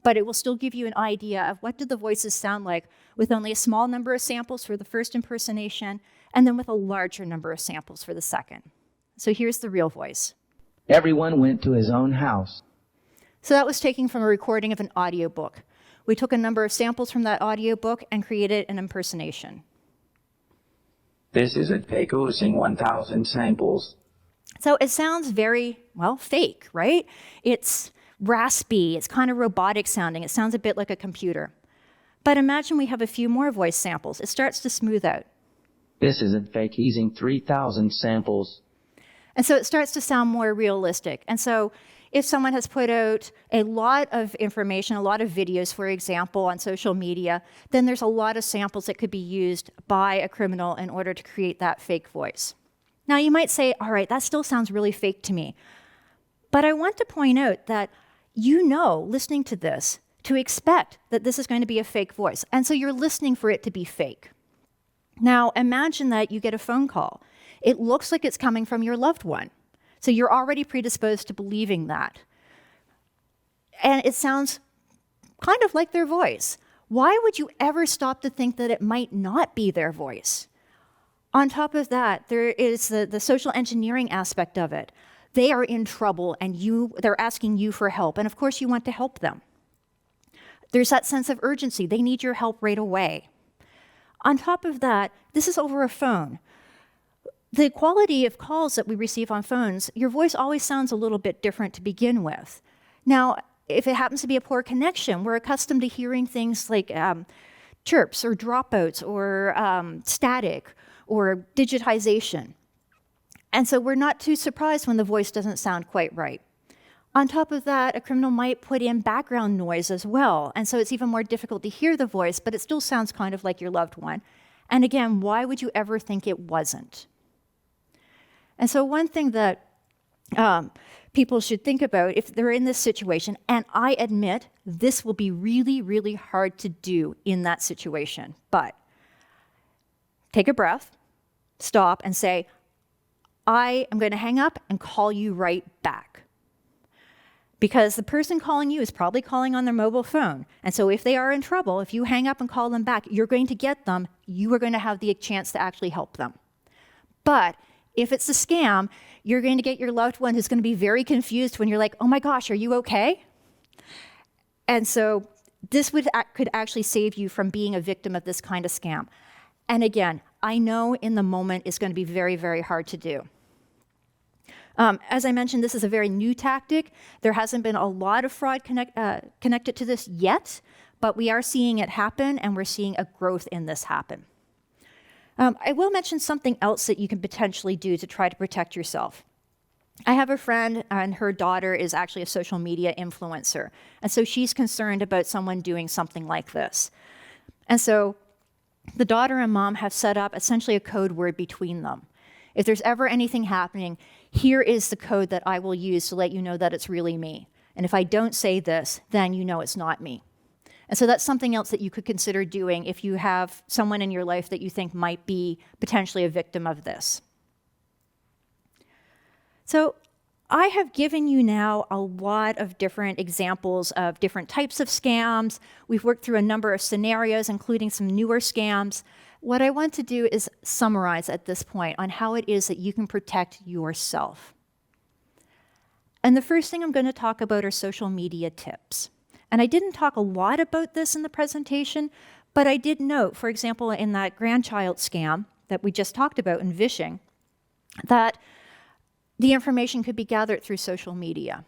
but it will still give you an idea of what do the voices sound like with only a small number of samples for the first impersonation, and then with a larger number of samples for the second. So here's the real voice. Everyone went to his own house. So that was taken from a recording of an audiobook. We took a number of samples from that audiobook and created an impersonation. This isn't fake using 1,000 samples. So it sounds very, fake, right? It's raspy, it's kind of robotic sounding, it sounds a bit like a computer. But imagine we have a few more voice samples. It starts to smooth out. This isn't fake using 3,000 samples. And so it starts to sound more realistic. And so if someone has put out a lot of information, a lot of videos, for example, on social media, then there's a lot of samples that could be used by a criminal in order to create that fake voice. Now, you might say, all right, that still sounds really fake to me. But I want to point out that you know, listening to this, to expect that this is going to be a fake voice. And so you're listening for it to be fake. Now, imagine that you get a phone call. It looks like it's coming from your loved one. So you're already predisposed to believing that. And it sounds kind of like their voice. Why would you ever stop to think that it might not be their voice? On top of that, there is the social engineering aspect of it. They are in trouble and they're asking you for help. And of course you want to help them. There's that sense of urgency. They need your help right away. On top of that, this is over a phone. The quality of calls that we receive on phones, your voice always sounds a little bit different to begin with. Now, if it happens to be a poor connection, we're accustomed to hearing things like chirps or dropouts or static or digitization. And so we're not too surprised when the voice doesn't sound quite right. On top of that, a criminal might put in background noise as well. And so it's even more difficult to hear the voice, but it still sounds kind of like your loved one. And again, why would you ever think it wasn't? And so one thing that people should think about if they're in this situation, and I admit this will be really, really hard to do in that situation, but take a breath, stop, and say, I am going to hang up and call you right back. Because the person calling you is probably calling on their mobile phone. And so if they are in trouble, if you hang up and call them back, you're going to get them. You are going to have the chance to actually help them. But if it's a scam, you're going to get your loved one who's going to be very confused when you're like, oh my gosh, are you okay? And so this could actually save you from being a victim of this kind of scam. And again, I know in the moment it's going to be very, very hard to do. As I mentioned, this is a very new tactic. There hasn't been a lot of fraud connected to this yet, but we are seeing it happen, and we're seeing a growth in this happen. I will mention something else that you can potentially do to try to protect yourself. I have a friend, and her daughter is actually a social media influencer, and so she's concerned about someone doing something like this. And so the daughter and mom have set up essentially a code word between them. If there's ever anything happening, here is the code that I will use to let you know that it's really me. And if I don't say this, then you know it's not me. And so that's something else that you could consider doing if you have someone in your life that you think might be potentially a victim of this. So I have given you now a lot of different examples of different types of scams. We've worked through a number of scenarios, including some newer scams. What I want to do is summarize at this point on how it is that you can protect yourself. And the first thing I'm going to talk about are social media tips. And I didn't talk a lot about this in the presentation, but I did note, for example, in that grandchild scam that we just talked about in vishing, that the information could be gathered through social media.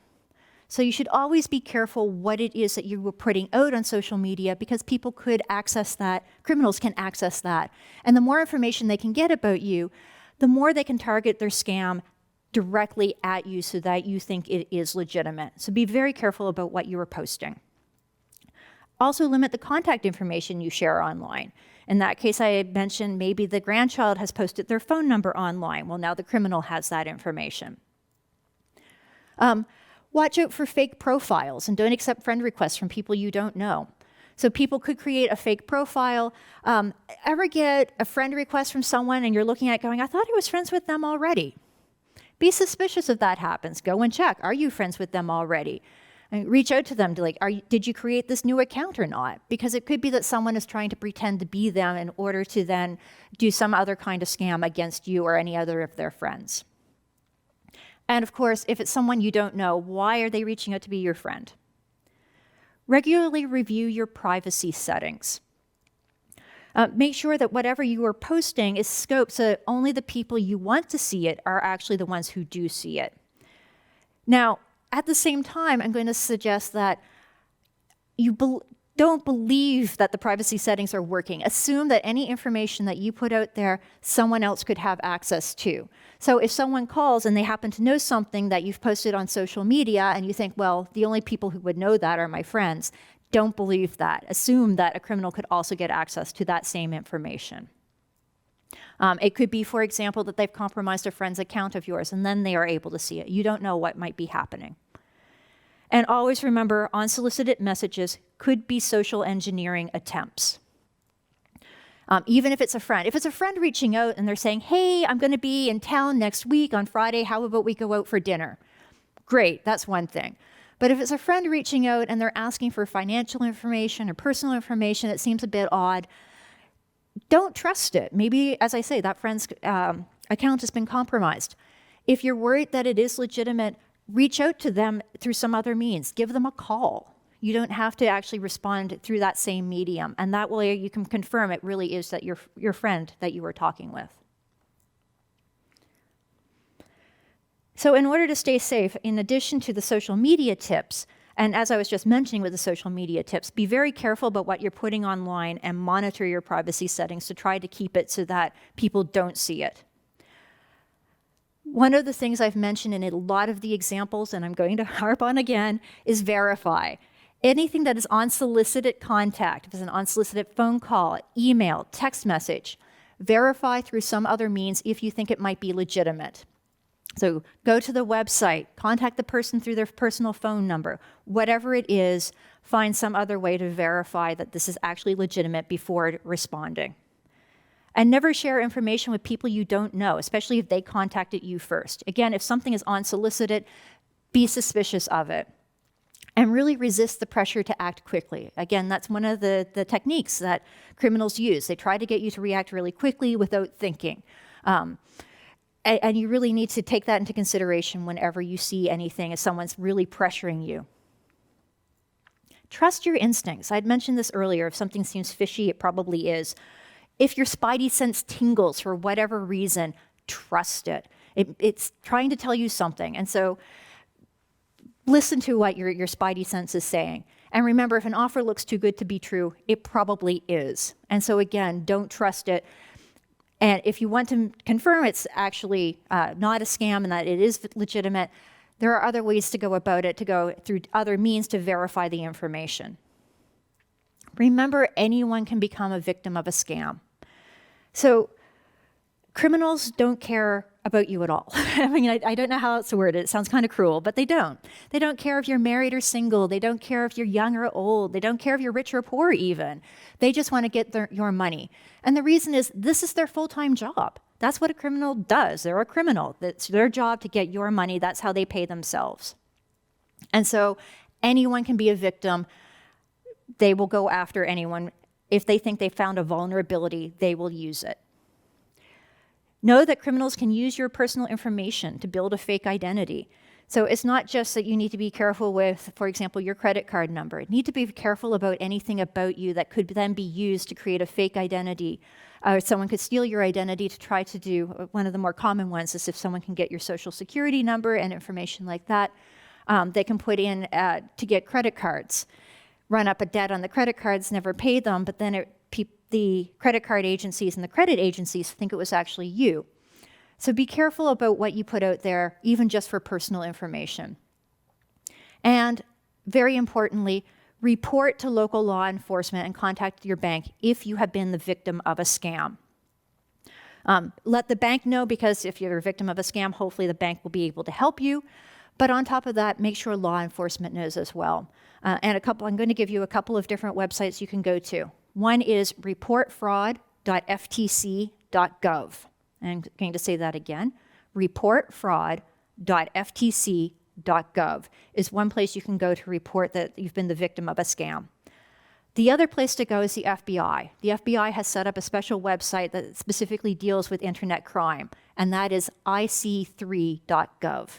So you should always be careful what it is that you were putting out on social media, because people could access that, criminals can access that. And the more information they can get about you, the more they can target their scam directly at you so that you think it is legitimate. So be very careful about what you are posting. Also limit the contact information you share online. In that case, I had mentioned maybe the grandchild has posted their phone number online. Well, now the criminal has that information. Watch out for fake profiles and don't accept friend requests from people you don't know. So people could create a fake profile. Ever get a friend request from someone and you're looking at it going, I thought I was friends with them already. Be suspicious if that happens. Go and check. Are you friends with them already? And reach out to them to did you create this new account or not? Because it could be that someone is trying to pretend to be them in order to then do some other kind of scam against you or any other of their friends. And of course, if it's someone you don't know, why are they reaching out to be your friend? Regularly review your privacy settings. Make sure that whatever you are posting is scoped so that only the people you want to see it are actually the ones who do see it. Now, at the same time, I'm going to suggest that you don't believe that the privacy settings are working. Assume that any information that you put out there, someone else could have access to. So if someone calls and they happen to know something that you've posted on social media and you think, well, the only people who would know that are my friends, don't believe that. Assume that a criminal could also get access to that same information. It could be, for example, that they've compromised a friend's account of yours and then they are able to see it. You don't know what might be happening. And always remember, unsolicited messages could be social engineering attempts. Even if it's a friend. If it's a friend reaching out and they're saying, hey, I'm going to be in town next week on Friday, how about we go out for dinner? Great, that's one thing. But if it's a friend reaching out and they're asking for financial information or personal information that seems a bit odd, don't trust it. Maybe, as I say, that friend's account has been compromised. If you're worried that it is legitimate, reach out to them through some other means. Give them a call. You don't have to actually respond through that same medium. And that way you can confirm it really is that your friend that you were talking with. So in order to stay safe, in addition to the social media tips, and as I was just mentioning with the social media tips, be very careful about what you're putting online and monitor your privacy settings to try to keep it so that people don't see it. One of the things I've mentioned in a lot of the examples, and I'm going to harp on again, is verify. Anything that is unsolicited contact, if it's an unsolicited phone call, email, text message, verify through some other means if you think it might be legitimate. So go to the website, contact the person through their personal phone number, whatever it is, find some other way to verify that this is actually legitimate before responding. And never share information with people you don't know, especially if they contacted you first. Again, if something is unsolicited, be suspicious of it. And really resist the pressure to act quickly. Again, that's one of the techniques that criminals use. They try to get you to react really quickly without thinking. And you really need to take that into consideration whenever you see anything as someone's really pressuring you. Trust your instincts. I'd mentioned this earlier. If something seems fishy, it probably is. If your spidey sense tingles for whatever reason, trust it. It's trying to tell you something. And so listen to what your spidey sense is saying. And remember, if an offer looks too good to be true, it probably is. And so again, don't trust it. And if you want to confirm it's actually not a scam and that it is legitimate, there are other ways to go about it, to go through other means to verify the information. Remember, anyone can become a victim of a scam. So criminals don't care about you at all. I mean, I don't know how else to word it. It sounds kind of cruel, but they don't. They don't care if you're married or single. They don't care if you're young or old. They don't care if you're rich or poor even. They just want to get your money. And the reason is this is their full-time job. That's what a criminal does. They're a criminal. It's their job to get your money. That's how they pay themselves. And so anyone can be a victim. They will go after anyone. If they think they found a vulnerability, they will use it. Know that criminals can use your personal information to build a fake identity. So it's not just that you need to be careful with, for example, your credit card number. You need to be careful about anything about you that could then be used to create a fake identity. Someone could steal your identity to try to do, one of the more common ones is if someone can get your social security number and information like that. They can put in to get credit cards, run up a debt on the credit cards, never pay them, but then the credit card agencies and the credit agencies think it was actually you. So be careful about what you put out there, even just for personal information. And very importantly, report to local law enforcement and contact your bank if you have been the victim of a scam. Let the bank know, because if you're a victim of a scam, hopefully the bank will be able to help you. But on top of that, make sure law enforcement knows as well. I'm going to give you a couple of different websites you can go to. One is reportfraud.ftc.gov. I'm going to say that again. Reportfraud.ftc.gov is one place you can go to report that you've been the victim of a scam. The other place to go is the FBI. The FBI has set up a special website that specifically deals with internet crime, and that is ic3.gov.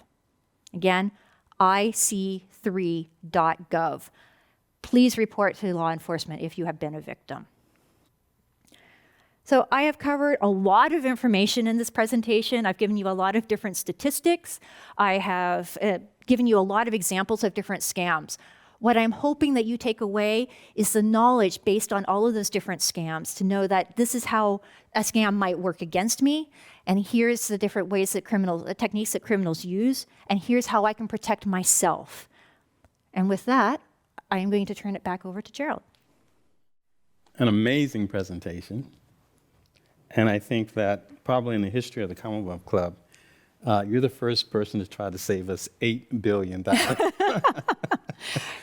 Again, ic3.gov. Please report to law enforcement if you have been a victim. So I have covered a lot of information in this presentation. I've given you a lot of different statistics. I have given you a lot of examples of different scams. What I'm hoping that you take away is the knowledge based on all of those different scams to know that this is how a scam might work against me, and here's the different ways that techniques that criminals use, and here's how I can protect myself. And with that, I am going to turn it back over to Gerald. An amazing presentation. And I think that probably in the history of the Commonwealth Club, you're the first person to try to save us $8 billion.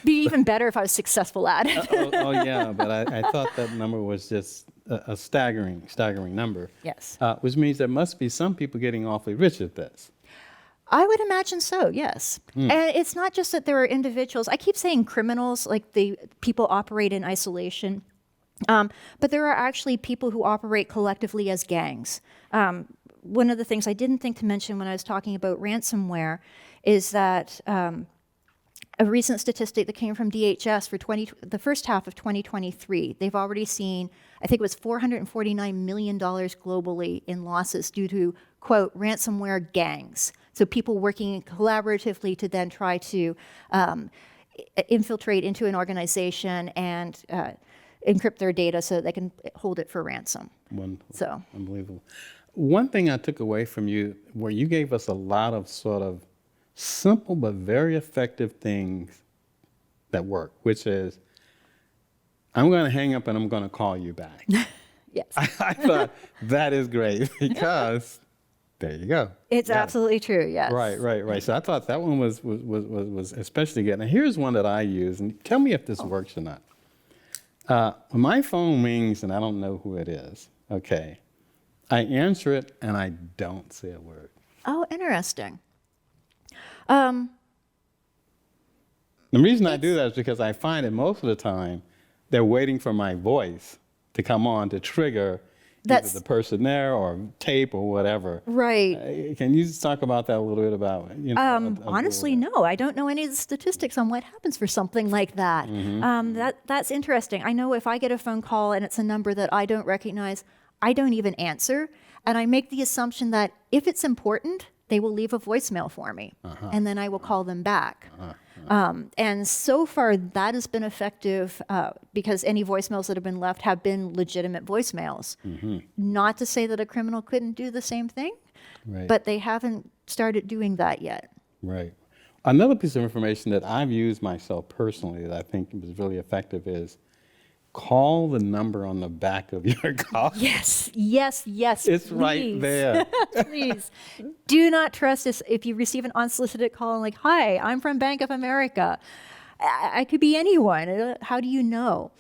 Be even better if I was successful at it. Yeah, but I thought that number was just a staggering number. Yes. Which means there must be some people getting awfully rich at this. I would imagine so, yes. And it's not just that there are individuals. I keep saying criminals, like the people operate in isolation. But there are actually people who operate collectively as gangs. One of the things I didn't think to mention when I was talking about ransomware is that a recent statistic that came from DHS for the first half of 2023, they've already seen, I think it was $449 million globally in losses due to, quote, ransomware gangs. So people working collaboratively to then try to infiltrate into an organization and encrypt their data so they can hold it for ransom. Wonderful. So Unbelievable. One thing I took away from you, where you gave us a lot of sort of simple but very effective things that work, which is, I'm going to hang up and I'm going to call you back. yes, I thought that is great because there you go. it's Yeah. absolutely true. Yes. Right. So I thought that one was especially good. Now here's one that I use, and tell me if this works or not. When my phone rings and I don't know who it is, okay, I answer it and I don't say a word. Oh, interesting. The reason I do that is because I find that most of the time they're waiting for my voice to come on to trigger either the person there or tape or whatever. Right. Can you just talk about that a little bit about, Honestly, no. I don't know any of the statistics on what happens for something like that. That's interesting. I know if I get a phone call and it's a number that I don't recognize, I don't even answer. And I make the assumption that if it's important, they will leave a voicemail for me. And then I will call them back. And so far, that has been effective because any voicemails that have been left have been legitimate voicemails. Not to say that a criminal couldn't do the same thing, Right. but they haven't started doing that yet. Right. Another piece of information that I've used myself personally that I think was really effective is call the number on the back of your car. Yes, It's right please. there. Please. Do not trust this if you receive an unsolicited call and like, hi, I'm from Bank of America. I could be anyone. How do you know?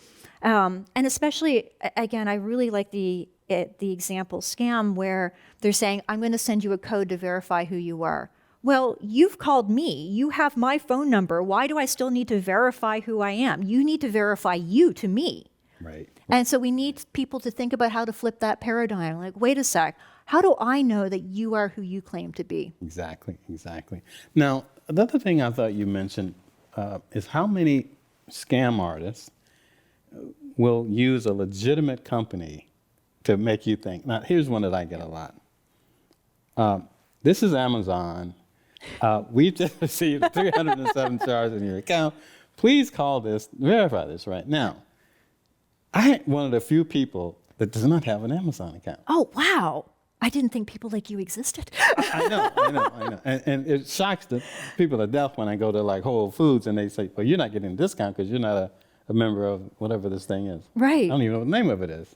And especially, again, I really like the example scam where they're saying, I'm going to send you a code to verify who you are. Well, you've called me. You have my phone number. Why do I still need to verify who I am? You need to verify you to me. Right. And so we need people to think about how to flip that paradigm. Like, wait a sec, how do I know that you are who you claim to be? Exactly. Now, another thing I thought you mentioned is how many scam artists will use a legitimate company to make you think. Now, here's one that I get a lot. This is Amazon. We've just received 307 charges in your account. Please call this, verify this right now. I am one of the few people that does not have an Amazon account. Oh, wow. I didn't think people like you existed. I know. And it shocks the people to death when I go to like Whole Foods and they say, well, you're not getting a discount because you're not a member of whatever this thing is. Right. I don't even know what the name of it is.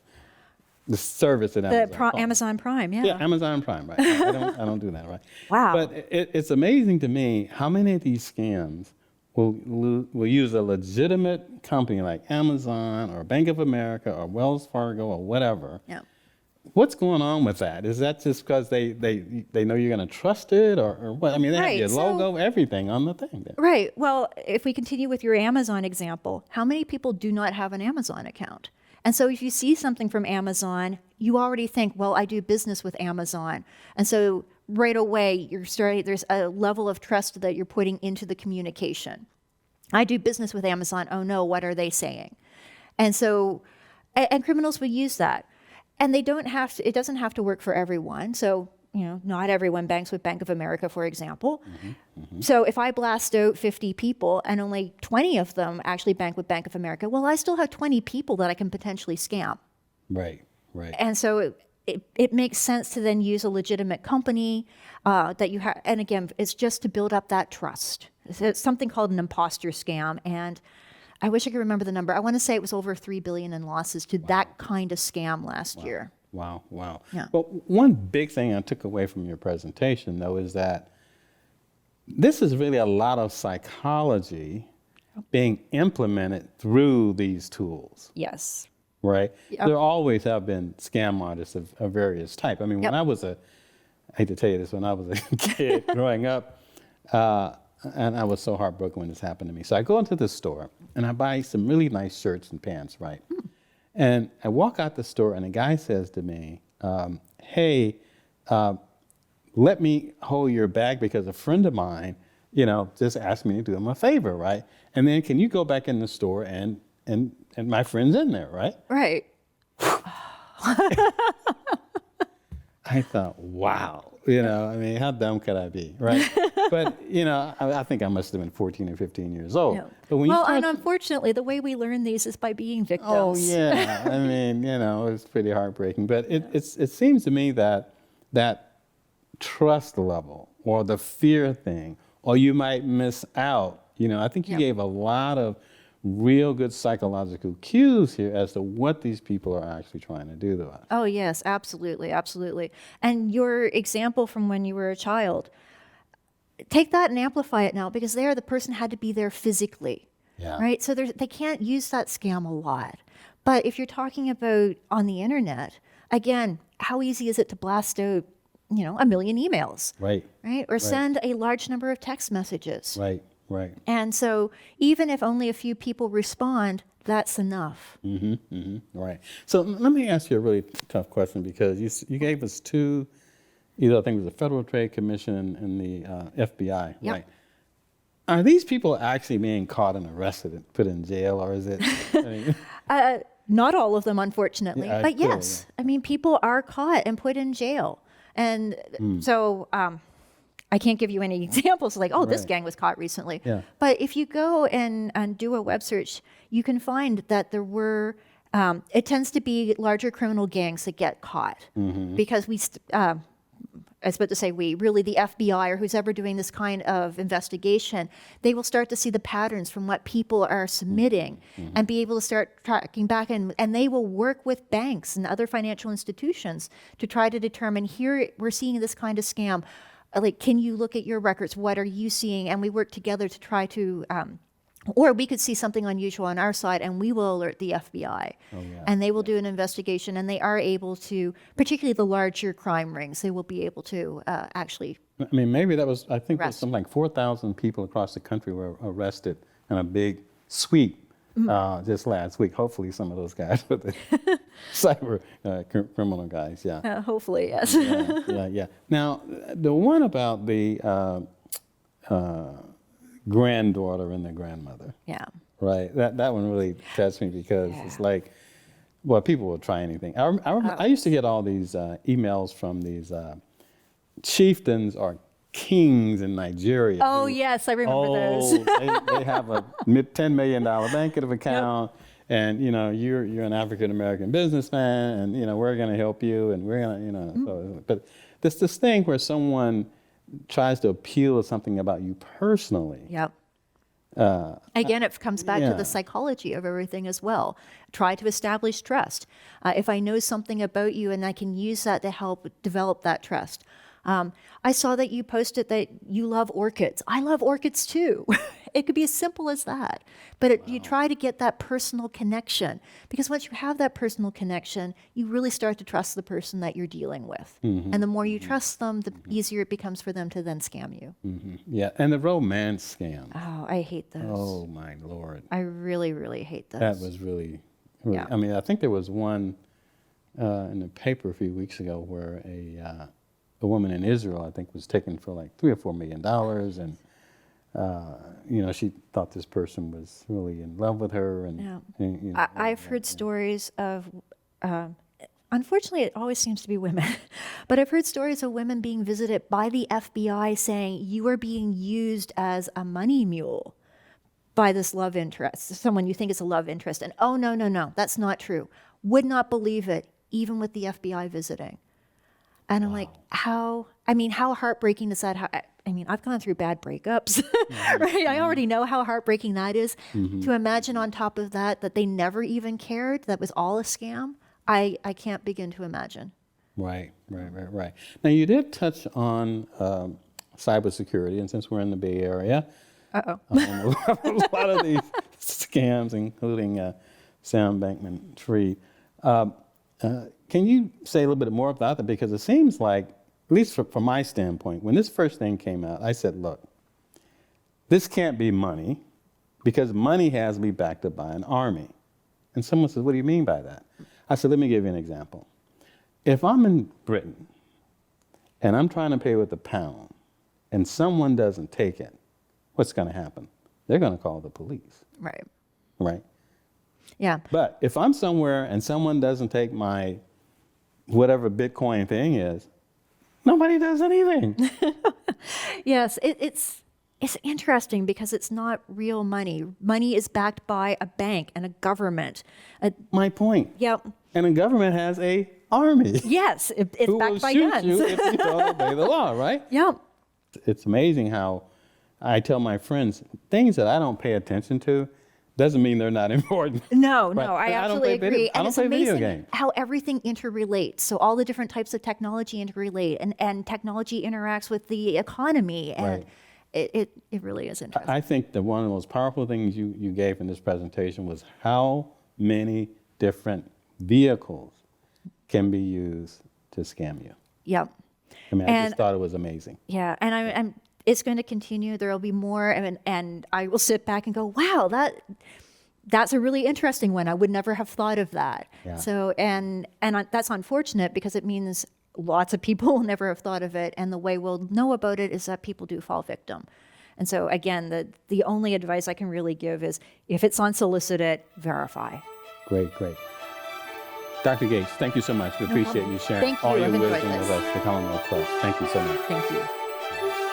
The service at Amazon. Amazon Prime, yeah. Yeah, Amazon Prime, right. I don't do that, right? Wow. But it's amazing to me how many of these scams will use a legitimate company like Amazon or Bank of America or Wells Fargo or whatever. Yeah. What's going on with that? Is that just because they know you're going to trust it or what? I mean, they have Right, your logo, everything on the thing there. Right. Well, if we continue with your Amazon example, how many people do not have an Amazon account? And so if you see something from Amazon, you already think, well, I do business with Amazon. And so right away, there's a level of trust that you're putting into the communication. I do business with Amazon. Oh no, what are they saying? And so, and criminals will use that. And they don't have to, it doesn't have to work for everyone. So, not everyone banks with Bank of America, for example. So if I blast out 50 people and only 20 of them actually bank with Bank of America, well, I still have 20 people that I can potentially scam. Right, right. And so it makes sense to then use a legitimate company that you have. And again, it's just to build up that trust. It's something called an imposter scam. And I wish I could remember the number. I want to say it was over $3 billion in losses to that kind of scam last year. Wow, wow. Yeah. Well, one big thing I took away from your presentation, though, is that this is really a lot of psychology being implemented through these tools, Yes. right? Yep. There always have been scam artists of various type. I mean, when Yep. I was I hate to tell you this, when I was a kid growing up, and I was so heartbroken when this happened to me. So I go into the store and I buy some really nice shirts and pants, right? And I walk out the store and a guy says to me, hey, let me hold your bag because a friend of mine, just asked me to do him a favor, right? And then can you go back in the store and my friend's in there, right? Right. I thought, wow, I mean, how dumb could I be, right? But, I think I must have been 14 or 15 years old. Yeah. But when you Well, start and unfortunately, the way we learn these is by being victims. Oh yeah, I mean, it's pretty heartbreaking. But it seems to me that trust level or the fear thing, or you might miss out. I think you Yep. gave a lot of real good psychological cues here as to what these people are actually trying to do to us. Oh, yes, absolutely, absolutely. And your example from when you were a child, take that and amplify it now, because there the person had to be there physically, Yeah. right? So they can't use that scam a lot. But if you're talking about on the internet, again, how easy is it to blast out, 1 million emails, Right. right? Or send a large number of text messages. Right. Right. And so even if only a few people respond, that's enough. Right. So let me ask you a really tough question, because you gave us two, either I think it was the Federal Trade Commission and the FBI, Yep. right? Are these people actually being caught and arrested and put in jail, or is it? I mean, Not all of them, unfortunately, Yeah, but clearly, yes, I mean, people are caught and put in jail. And so I can't give you any examples like, oh, this Right. gang was caught recently. Yeah. But if you go and do a web search, you can find that there were, it tends to be larger criminal gangs that get caught because I was about to say really the FBI or who's ever doing this kind of investigation, they will start to see the patterns from what people are submitting and be able to start tracking back, and they will work with banks and other financial institutions to try to determine, here we're seeing this kind of scam. Like, can you look at your records? What are you seeing? And we work together to try to, or we could see something unusual on our side and we will alert the FBI. And they will do an investigation, and they are able to, particularly the larger crime rings, they will be able to actually. I mean, maybe that was, I think it was Arrest. something like 4,000 people across the country were arrested in a big sweep just last week. Hopefully some of those guys were the cyber criminal guys, yeah. Hopefully, yes. Yeah. Now, the one about the granddaughter and the grandmother, Yeah. right? That one really touched me, because it's like, well, people will try anything. I used to get all these emails from these chieftains or kings in Nigeria. Oh, who- yes, I remember those. they have a $10 million banking account. And you're an African American businessman, and we're going to help you, and we're going to So, but this thing where someone tries to appeal to something about you personally. Yep. Again, it comes back to yeah. the psychology of everything as well. Try to establish trust. If I know something about you and I can use that to help develop that trust. I saw that you posted that you love orchids. I love orchids too. It could be as simple as that. But you try to get that personal connection, because once you have that personal connection, you really start to trust the person that you're dealing with. And the more you trust them, the easier it becomes for them to then scam you. Yeah, and the romance scam. Oh, I hate those. Oh my Lord, I really, really hate those. that was really. Yeah. I mean, I think there was one in the paper a few weeks ago where a woman in Israel, I think, was taken for like $3 or $4 million, and she thought this person was really in love with her, and, Yeah. and, I've heard stories of unfortunately, it always seems to be women. But I've heard stories of women being visited by the FBI saying, you are being used as a money mule by this love interest, someone you think is a love interest. And oh, no, that's not true. Would not believe it, even with the FBI visiting. And I'm like, how heartbreaking is that? I've gone through bad breakups, right? I already know how heartbreaking that is. To imagine on top of that they never even cared, that was all a scam, I can't begin to imagine. Right. Now, you did touch on cybersecurity, and since we're in the Bay Area, a lot of these scams, including Sam Bankman-Fried. Can you say a little bit more about that? Because it seems like, at least from my standpoint, when this first thing came out, I said, look, this can't be money, because money has to be backed up by an army. And someone says, what do you mean by that? I said, let me give you an example. If I'm in Britain and I'm trying to pay with a pound and someone doesn't take it, what's going to happen? They're going to call the police. Right? Yeah. But if I'm somewhere and someone doesn't take my whatever Bitcoin thing is, nobody does anything. Yes, it's interesting because it's not real money. Money is backed by a bank and a government. My point. Yep. And the government has a army. Yes, it's who backed will by shoot guns. you if you don't obey the law, right? Yep. It's amazing how I tell my friends things that I don't pay attention to doesn't mean they're not important. No, Right. I I don't absolutely play agree. video- I don't it's play video amazing games. how everything interrelates. So all the different types of technology interrelate, and technology interacts with the economy, and Right. it really is interesting. I think that one of the most powerful things you gave in this presentation was how many different vehicles can be used to scam you. Yep. I mean, I And- just thought it was amazing. Yeah, and I'm it's going to continue. There will be more, and I will sit back and go, wow, that's a really interesting one. I would never have thought of that. Yeah. So, and that's unfortunate because it means lots of people will never have thought of it, and the way we'll know about it is that people do fall victim. And so, again, the only advice I can really give is if it's unsolicited, verify. Great. Dr. Gates, thank you so much. We appreciate you sharing Thank you. all your I've enjoyed wisdom with this. us, the Commonwealth Club. Thank you so much. Thank you.